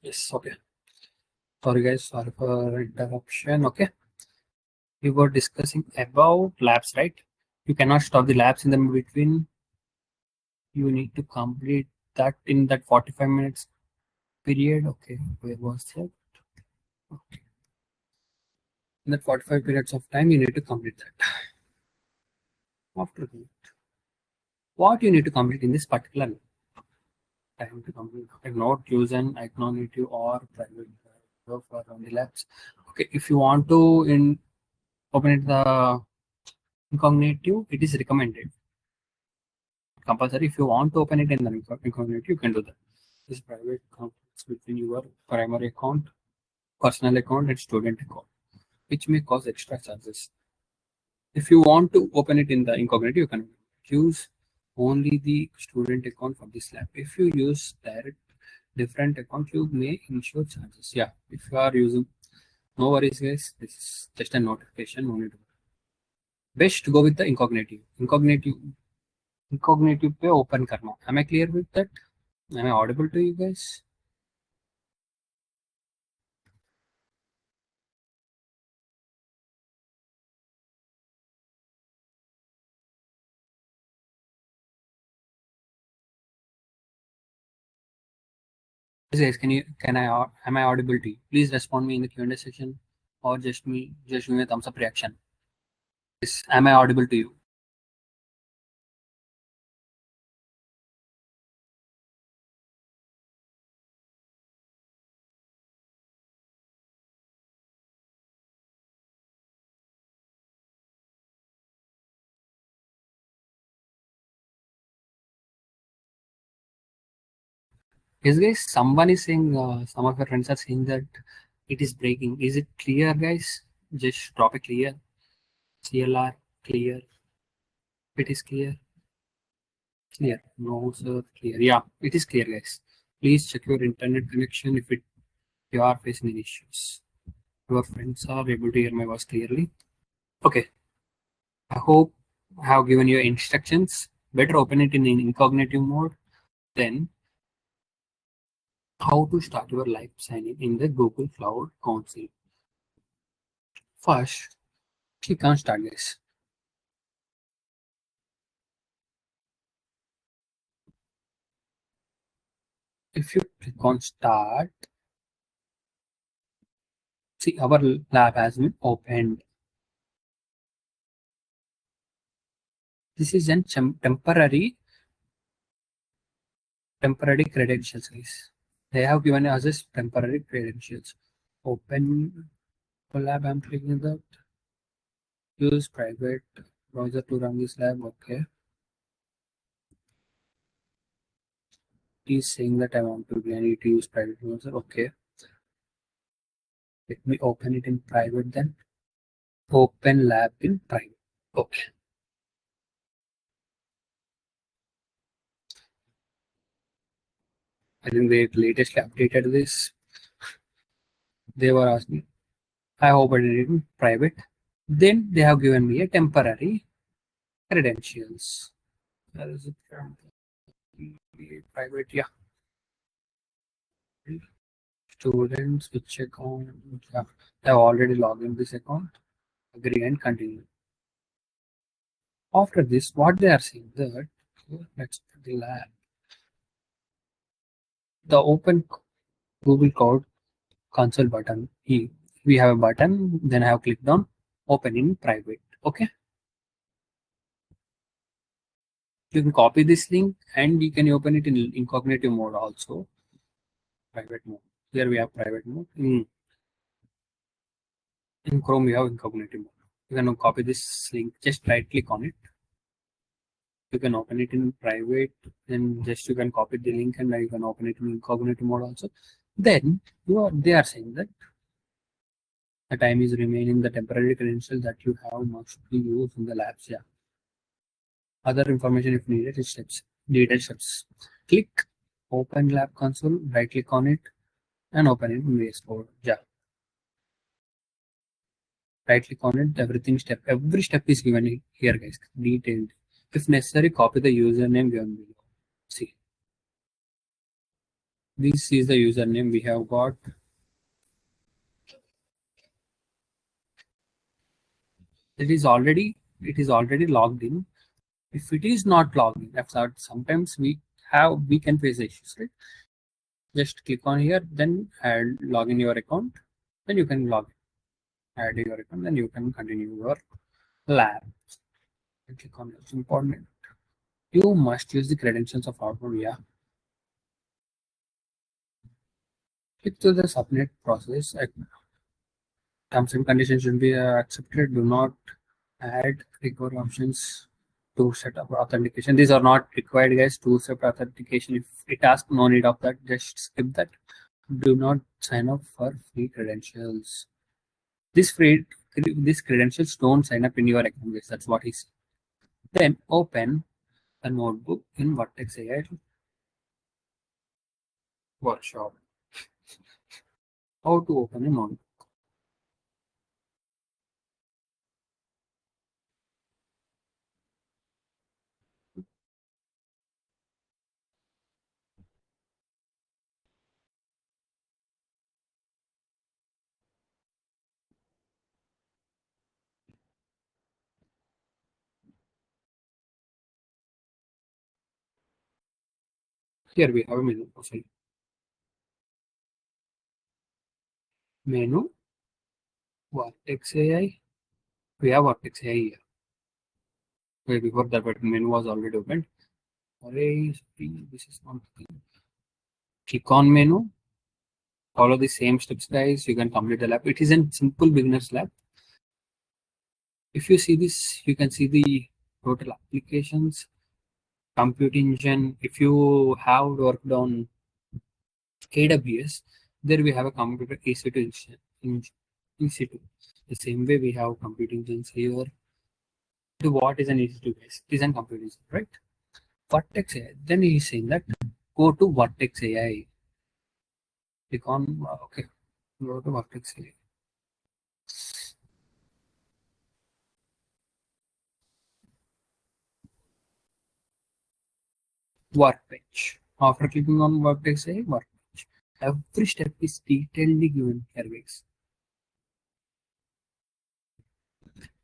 Yes, okay. Sorry guys, sorry for interruption. Okay. We were discussing about labs, right? You cannot stop the labs in the between. You need to complete that in that 45 minutes period. Okay, where was that? Okay. In that 45 periods of time, you need to complete that. After that, what you need to complete in this particular time to complete, okay, not use an acknowledge or private for only labs. Okay, if you want to open it the incognito, it is recommended. Compulsory. If you want to open it in the incognito, you can do that. This private conflicts between your primary account, personal account, and student account, which may cause extra charges. If you want to open it in the incognito, you can use only the student account for this lab. If you use direct different account, you may incur charges. Yeah, if you are using, no worries, guys. This is just a notification. No need to. Best to go with the incognito. Incognito पे open करना. Am I clear with that? Am I audible to you guys? Yes, guys, am I audible to you? Please respond me in the Q&A section, or just give me a thumbs up reaction. Yes, am I audible to you? Yes, guys. Someone is saying, some of your friends are saying that it is breaking. Is it clear, guys? Just drop a clear. CLR clear. It is clear. Clear. No, sir. Clear. Yeah, it is clear, guys. Please check your internet connection if you are facing any issues. Your friends are able to hear my voice clearly. Okay. I hope I have given you instructions. Better open it in incognito mode. Then how to start your live signing in the Google Cloud Console. First, click on Start, guys. If you click on Start, see our lab has been opened. This is an temporary credentials, guys. They have given us as temporary credentials. Open lab. I'm clicking that. Use private browser to run this lab. Okay. It is saying that I want to be. I need to use private browser. Okay. Let me open it in private then. Open lab in private. Okay. I think they latestly updated this. They were asking. I hope I did it in private. Then they have given me a temporary credentials. That is it. Private, yeah. Students, which account? Yeah. I have already logged in this account. Agree and continue. After this, what they are saying that let's put the lab. The open Google Code console button. Here we have a button. Then I have clicked on open in private. Okay. You can copy this link and you can open it in incognito mode also. Private mode. Here we have private mode. In Chrome, we have incognito mode. You can copy this link, just right click on it. You can open it in private, and just you can copy the link and you can open it in incognito mode also. Then they are saying that the time is remaining the temporary credential that you have must be used in the labs. Yeah. Other information if needed is steps. Detailed steps. Click open lab console, right click on it and open it in VS Code. Yeah. Right click on it, every step is given here, guys, detailed. If necessary, copy the username given below. See, This is the username we have got. It is already logged in. If it is not logged in, that's that sometimes we can face issues, right? Just click on here, then add log in your account, then you can log in, add your account, then you can continue your lab. And click on it's important. You must use the credentials of Outbound. Yeah. Click to the submit process. Terms and conditions should be accepted. Do not add recovery options to set up authentication. These are not required, guys. Two-step authentication. If it asks, no need of that. Just skip that. Do not sign up for free credentials. These credentials don't sign up in your account, guys. That's what he said. Then open a notebook in Vertex AI workshop. How to open a notebook? Here we have a menu profile. Menu, Vertex AI. We have Vertex AI here. Wait, before that, but menu was already opened. Array, this is not the thing. Click on menu. Follow the same steps, guys. You can complete the lab. It is a simple beginner's lab. If you see this, you can see the total applications, compute engine. If you have worked on AWS, there we have a computer EC2 EC2. The same way we have computing engines here. To what is an EC2, guys? It is an computing engine, right? Vertex AI. Then he is saying that go to Vertex AI. Click on okay. Go to Vertex AI. Workbench. After clicking on Vertex AI, Workbench. Every step is detailedly given here, guys.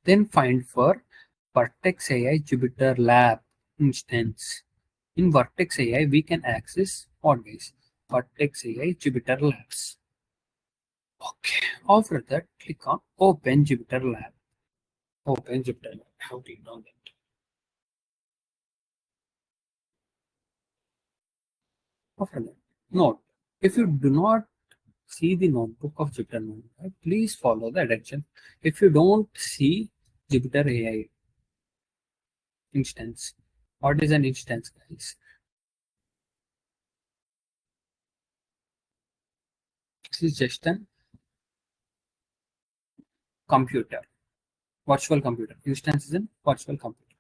Then find for Vertex AI Jupyter Lab instance. In Vertex AI, we can access what, guys? Vertex AI Jupyter Labs. Okay. After that, click on Open Jupyter Lab. Open Jupyter Lab. How do you know that? After that, note. If you do not see the notebook of Jupyter Notebook, please follow the direction. If you don't see Jupyter AI instance, what is an instance, guys? This is just a computer, virtual computer. Instance is a virtual computer.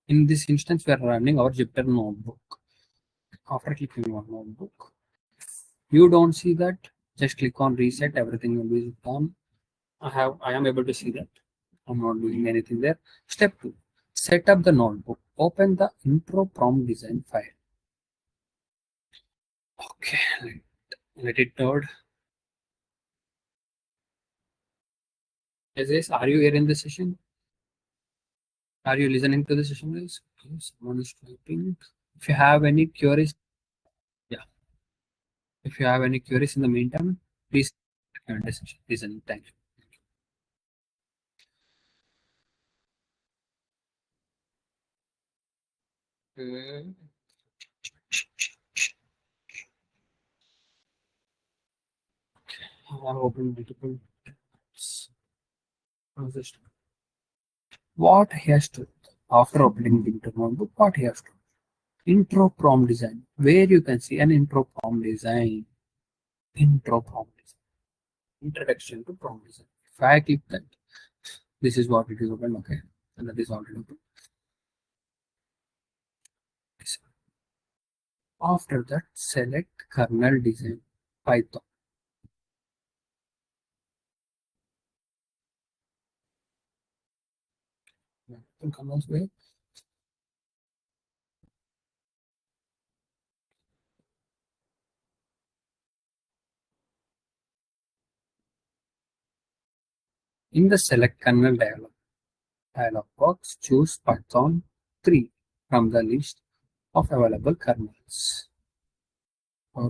In this instance, we are running our Jupyter Notebook. After clicking on Notebook, you don't see that, just click on reset. Everything will be done. I am able to see that. I'm not doing anything there. Step 2. Set up the notebook. Open the intro prompt design file. Okay, let it load. Yes, are you here in the session? Are you listening to the session, guys? Okay, someone is typing. If you have any queries, yeah. If you have any queries in the meantime, please comment the session. Listen. Thank you. I have opened multiple tabs. What he has to after opening the intro notebook, what he has to intro prompt design, where you can see an intro prompt design. Intro prompt design. Introduction to prompt design. If I click that, this is what it is open, okay. And that is already open. After that, select kernel design Python. Kernel's way. In the select kernel dialog box, choose Python 3 from the list of available kernels. Or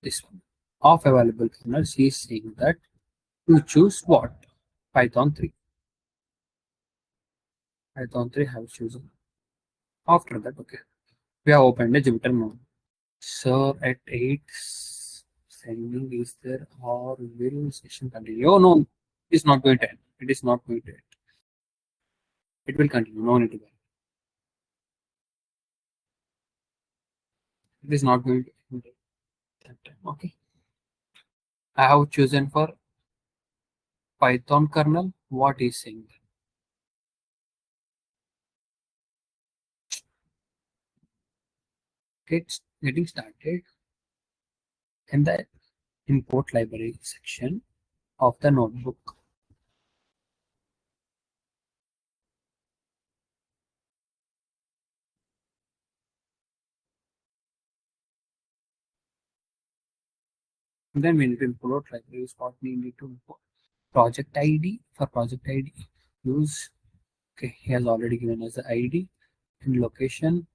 this one. Of available kernels, he is saying that you choose what? Python 3. Python 3 have chosen. After that, okay, we have opened a Jupyter node. So at 8, sending is there or will session continue? Oh no, it is not going to end. It is not going to end. It will continue. No need to worry. It is not going to end that time. Okay. I have chosen for Python kernel. What is saying? Getting started in the import library section of the notebook. Then we need to import libraries. What we need to import? Project ID. For project ID, use, okay, he has already given us the ID and location.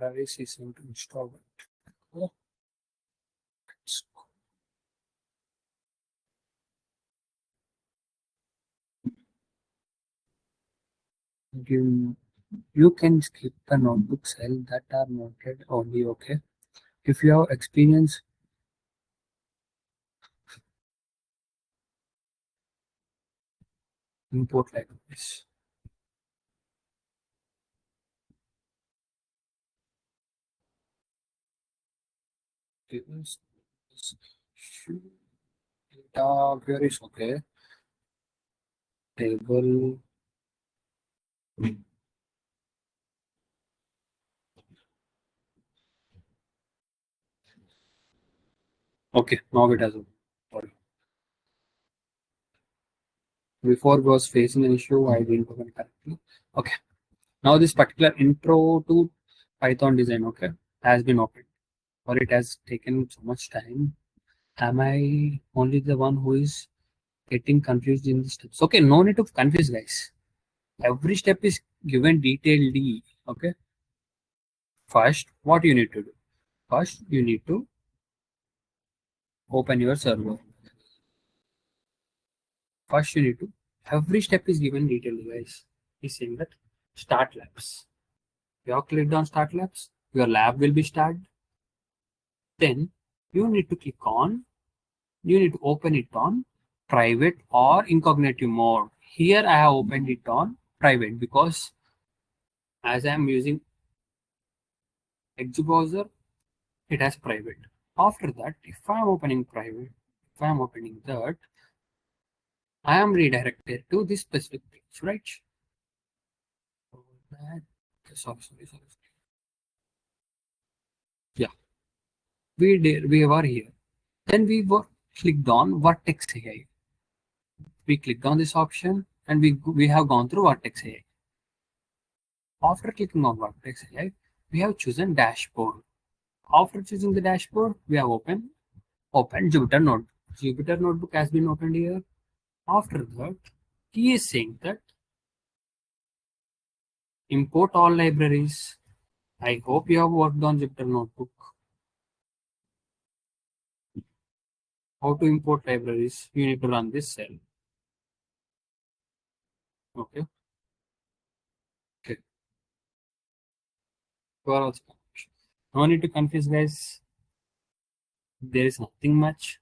Libraries is into install. Oh, you can skip the notebook cell that are noted only. Okay, if you have experience, import libraries. Tables, data queries. Okay, table. Okay, now it has. Sorry. Before was facing an issue, I didn't open it correctly. Okay, now this particular intro to Python design, okay, has been opened, or it has taken so much time. Am I only the one who is getting confused in the steps? Okay, no need to confuse, guys. Every step is given detailedly. Okay, first, what you need to do? First, you need to open your server. First, you need to, every step is given detailedly, guys. He's saying that start labs. You have clicked on start labs, your lab will be started. Then you need to click on, you need to open it on private or incognito mode. Here I have opened it on private because as I am using Edge browser, it has private. After that, if I am opening private, if I am opening that, I am redirected to this specific page, right? Sorry. Yeah, we were here. Then we were clicked on Vertex AI. We clicked on this option and we have gone through Vertex AI. After clicking on Vertex AI, we have chosen dashboard. After choosing the dashboard, we have opened Jupyter Notebook. Jupyter Notebook has been opened here. After that, he is saying that import all libraries. I hope you have worked on Jupyter Notebook. How to import libraries? You need to run this cell. Okay. Okay. You are also confused. No need to confuse, guys. There is nothing much.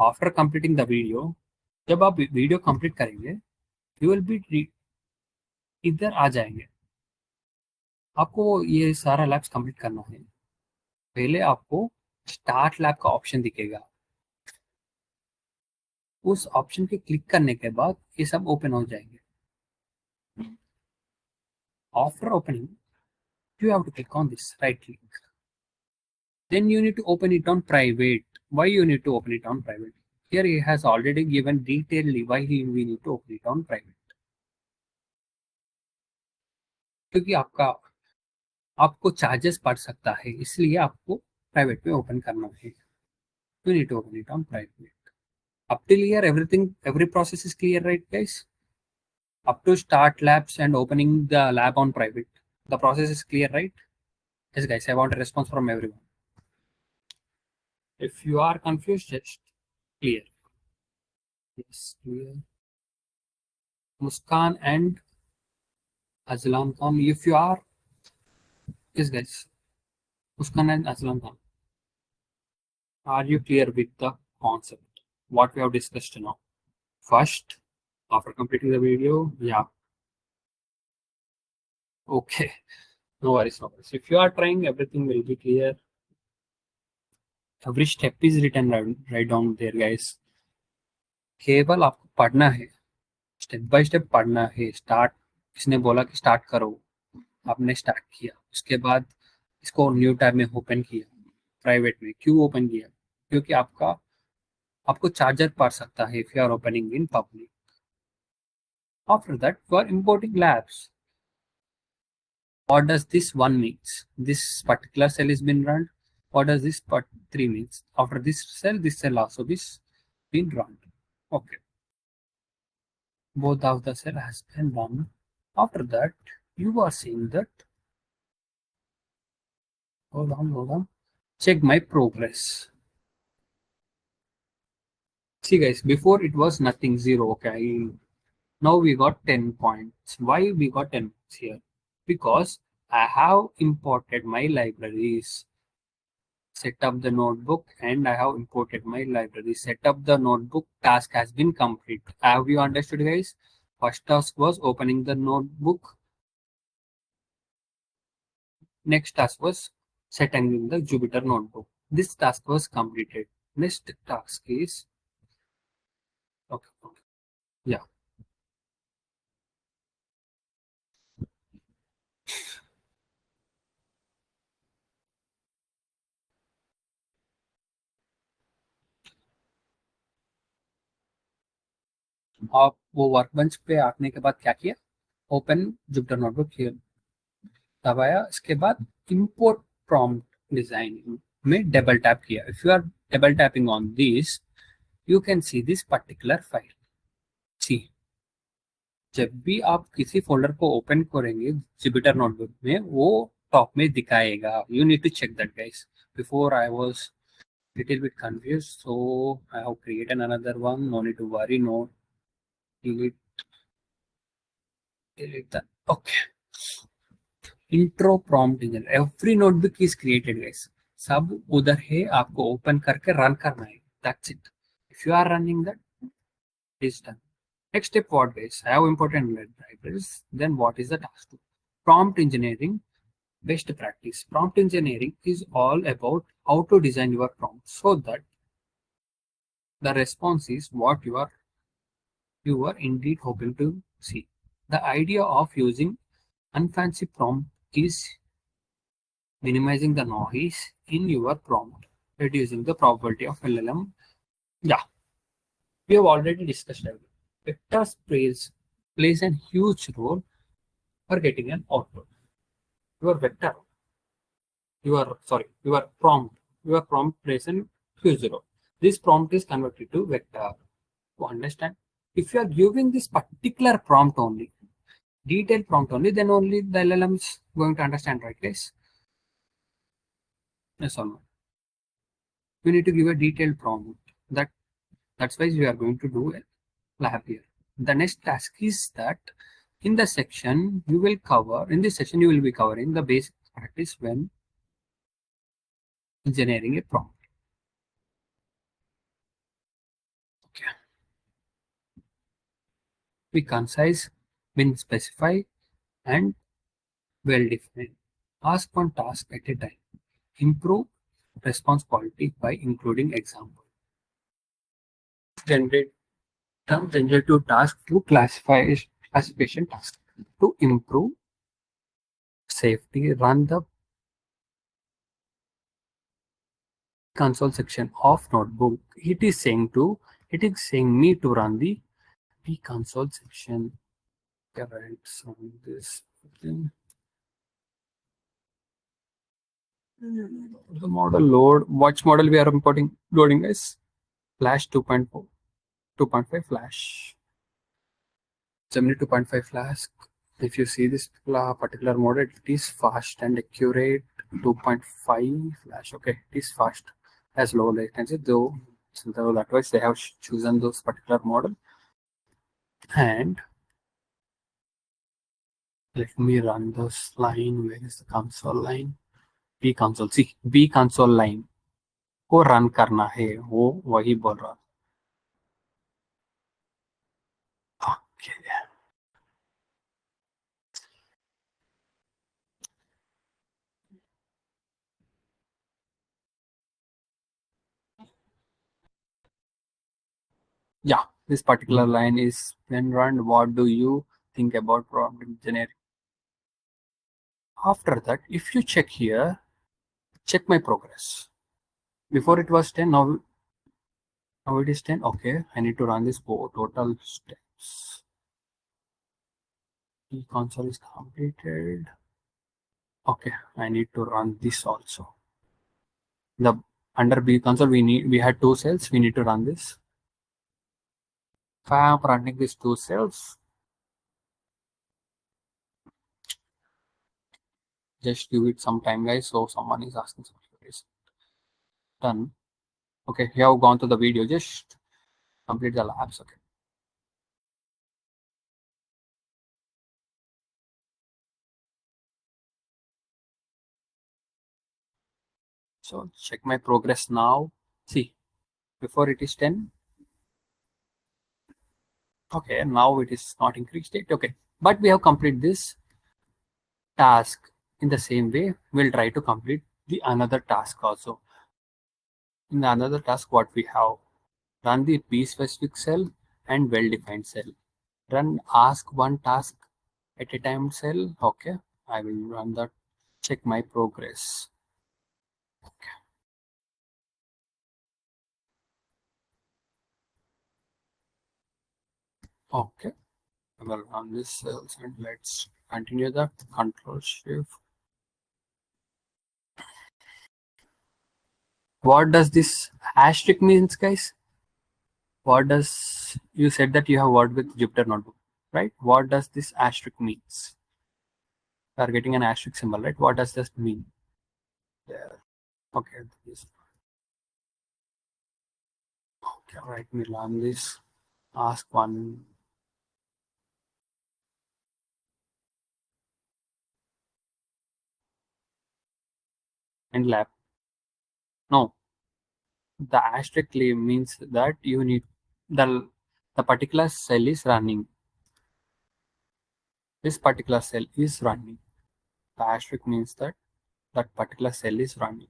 After completing the video, जब आप video complete करेंगे, you will be इधर आ जाएंगे. आपको ये सारा labs complete करना है. पहले आपको स्टार्ट लैब का ऑप्शन दिखेगा. उस ऑप्शन पे क्लिक करने के बाद ये सब ओपन हो जाएंगे. After opening, you have to click on this right click. Then you need to open it on private. Why you need to open it on private? Here he has already given detailedly why we need to open it on private. क्योंकि आपको charges पड़ सकता है, इसलिए आपको private में open करना है। You need to open it on private. Up till here, every process is clear, right, guys? Up to start labs and opening the lab on private, the process is clear, right? Yes, guys, I want a response from everyone. If you are confused, just clear. Yes, clear. Muskan and Azlan Khan, if you are, yes, guys, Muskan and Azlan Khan, are you clear with the concept? What we have discussed now? First, after completing the video, yeah, okay, no worries, no worries. If you are trying, everything will be clear. Every step is written right down there, guys. केवल आपको पढ़ना है, step by step पढ़ना है। Start, किसने बोला कि start करो, आपने स्टार्ट किया, उसके बाद इसको न्यू टैब में ओपन किया, प्राइवेट में क्यों ओपन किया, क्योंकि आपको चार्जर पड़ सकता है if you are opening in public. After that you are importing labs. What does this one means? This particular cell is been run. What does this part 3 means? After this cell also is been run. Okay, both of the cell has been run. After that, you are seeing that. Hold on. Check my progress. See, guys, before it was nothing, zero. Okay, now we got 10 points. Why we got 10 points here? Because I have imported my libraries. Set up the notebook, and I have imported my library. Set up the notebook task has been complete. Have you understood, guys? First task was opening the notebook. Next task was setting the Jupyter notebook. This task was completed. Next task is okay. Yeah. आप वो workbench पे आने के बाद क्या किया? Open Jupyter notebook किया, दबाया, इसके बाद इंपोर्ट प्रॉम्प्ट डिजाइन में डबल टैप किया. If you are double tapping on this, you can see this particular file. See, जब भी आप किसी फोल्डर को ओपन करेंगे जुपिटर नोटबुक में, वो टॉप में दिखाएगा. You need to check that, guys. Before I was little bit confused, so I have created another one. No need to worry. No, delete that. Okay. Intro prompt engine, every notebook is created, guys. सब उधर है, आपको open करके run करना है. That's it. If you are running that, is done. Next step, what, guys? I have important libraries. Then what is the task 2? Prompt engineering best practice. Prompt engineering is all about how to design your prompt so that the response is what you are indeed hoping to see. The idea of using unfancy prompt is minimizing the noise in your prompt, reducing the probability of LLM. Yeah, we have already discussed everything. Vectors plays a huge role for getting an output. Your vector, your prompt plays a huge role. This prompt is converted to vector. To understand, if you are giving this particular prompt only, detailed prompt only, then only the LLM is going to understand, right, guys? Yes or no? You need to give a detailed prompt. That's why we are going to do a lab here. The next task is that in this section you will be covering the basic practice when generating a prompt. Okay. Be concise, be specify, and well defined. Ask one task at a time. Improve response quality by including example. Generate generative task to classification task. To improve safety, run the console section of notebook. It is saying me to run the p console section. Correct. So this. Okay. The model load. Watch model we are importing loading is Flash 2.4, 2.5 Flash. Gemini 2.5 Flash. If you see this particular model, it is fast and accurate. 2.5 Flash. Okay, it is fast, has low latency. Though, so that way they have chosen those particular model. And let me run this line. Where is the console line? B console. See, B console line को run करना है, वो वही बोल रहा. Okay. Yeah, this particular line is when run. What do you think about prompt engineering? After that, if you check here, check my progress. Before it was 10, now it is 10. Okay, I need to run this total steps. The console is completed. Okay, I need to run this also. The under B console we had 2 cells. We need to run this. If I am running these 2 cells, just give it some time, guys. So someone is asking some queries. Done. Okay, you have gone to the video. Just complete the labs. Okay. So check my progress now. See, before it is 10. Okay, now it is not increased yet. Okay, but we have completed this task in the same way. We'll try to complete the another task also. In the another task, what we have, run the P specific cell and well-defined cell. Run ask one task at a time cell. Okay, I will run that. Check my progress. Okay. Okay, I will run this cells and let's continue the control shift. What does this asterisk means, guys? What does, you said that you have worked with Jupyter Notebook, right? What does this asterisk means? You are getting an asterisk symbol, right? What does this mean? There. Okay, this. Okay, let me run this. Ask one. And lab. No, the asterisk means that you need the particular cell is running. This particular cell is running. The asterisk means that that particular cell is running.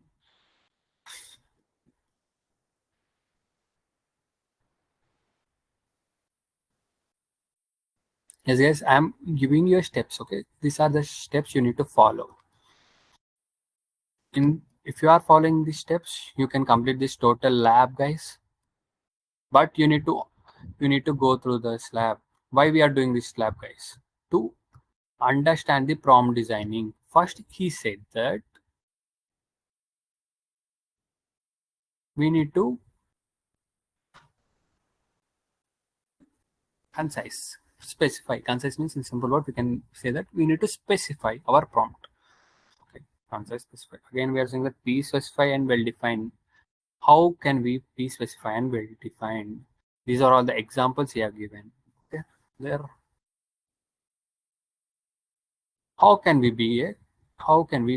Yes, guys, I'm giving you steps. Okay, these are the steps you need to follow. If you are following these steps, you can complete this total lab, guys. But you need to go through this lab. Why we are doing this lab, guys? To understand the prompt designing. First, he said that we need to concise, specify. Concise means, in simple word, we can say that we need to specify our prompt. Okay, concise, specify. Again, we are saying that P specify and well defined. How can we P specify and well defined? These are all the examples he have given. Okay, there. How can we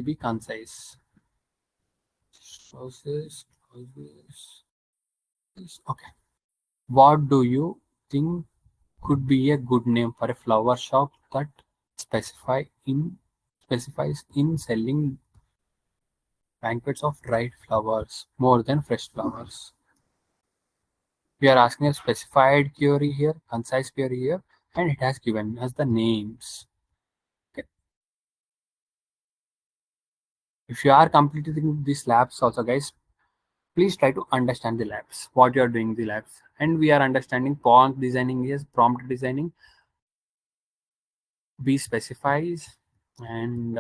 be concise? Process. Okay. What do you think could be a good name for a flower shop that specifies in selling banquets of dried flowers more than fresh flowers? We are asking a specified query here, concise query here, and it has given us the names. Okay. If you are completing these labs also, guys, please try to understand the labs, what you are doing the labs. And we are understanding prompt designing is prompt designing. B specifies, and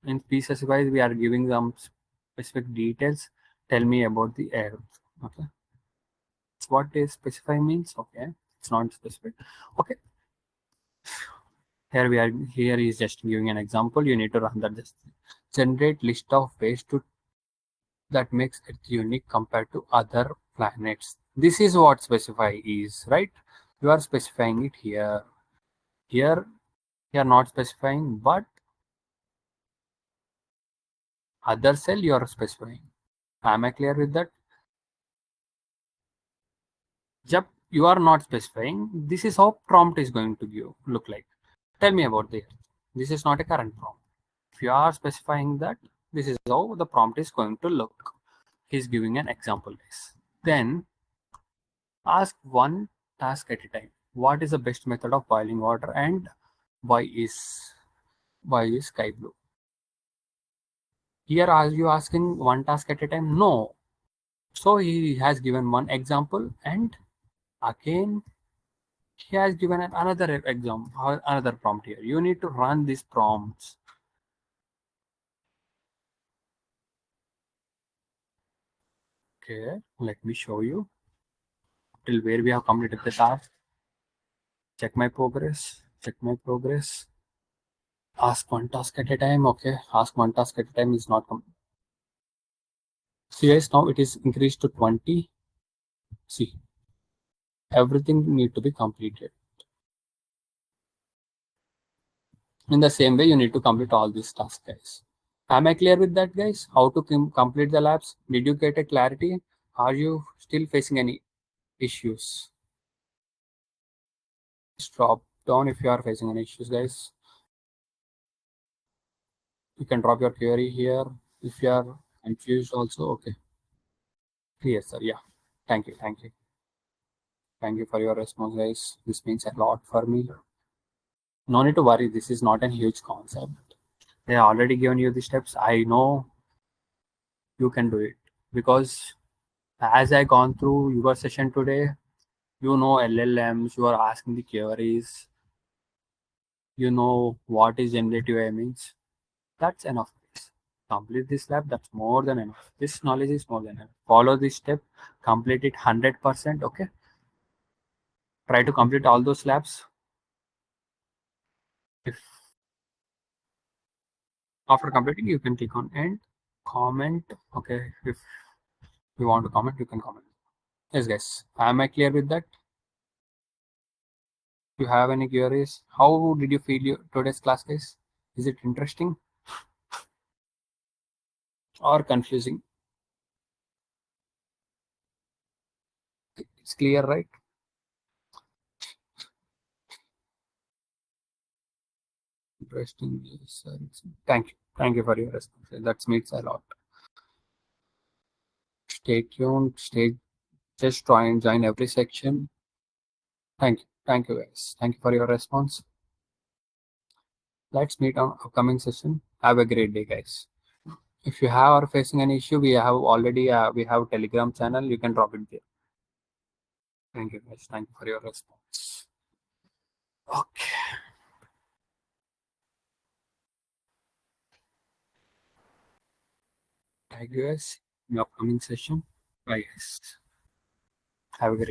in P specifies we are giving them specific details. Tell me about the Earth. Okay. What is specify means? Okay. It's not specific. Okay. Here we are. Here is just giving an example. You need to run that. Just generate list of ways to that makes it unique compared to other planets. This is what specify is, right? You are specifying it here. Here you are not specifying, but other cell you are specifying. Am I clear with that? Yep, you are not specifying. This is how prompt is going to give look like. Tell me about this. This is not a current prompt. If you are specifying that, this is how the prompt is going to look. He's giving an example. Guys. Then ask one task at a time. What is the best method of boiling water and why is why is sky blue? Here are you asking one task at a time? No. So he has given one example and again he has given another example, another prompt here. You need to run these prompts. Okay, let me show you till where we have completed the task. Check my progress. Check my progress. Ask one task at a time. Okay, ask one task at a time is not complete. See guys, now it is increased to 20. See, everything need to be completed. In the same way, you need to complete all these tasks, guys. Am I clear with that, guys? How to complete the labs? Did you get a clarity? Are you still facing any issues? Just drop down if you are facing any issues, guys. You can drop your query here. If you are confused also, okay. Clear, sir. Yeah. Thank you. Thank you. Thank you for your response, guys. This means a lot for me. No need to worry. This is not a huge concept. They already given you the steps. I know you can do it because as I gone through your session today, you know LLMs, you are asking the queries, you know what is generative AI means. That's enough. Complete this lab, that's more than enough. This knowledge is more than enough. Follow this step, complete it 100%. Okay. Try to complete all those labs. If after completing, you can click on end, comment. Okay. If you want to comment, you can comment. Yes, guys. Am I clear with that? If you have any queries, how did you feel today's class, guys? Is it interesting or confusing? It's clear, right? Interesting. Yes, sir. Thank you. Thank you for your response. That means a lot. Stay tuned. Just try and join every section. Thank you. Thank you, guys. Thank you for your response. Let's meet on upcoming session. Have a great day, guys. If you have or facing an issue, we have already we have Telegram channel. You can drop it there. Thank you, guys. Thank you for your response. Okay. Thank you, guys. In the upcoming session. Bye, guys. Have a great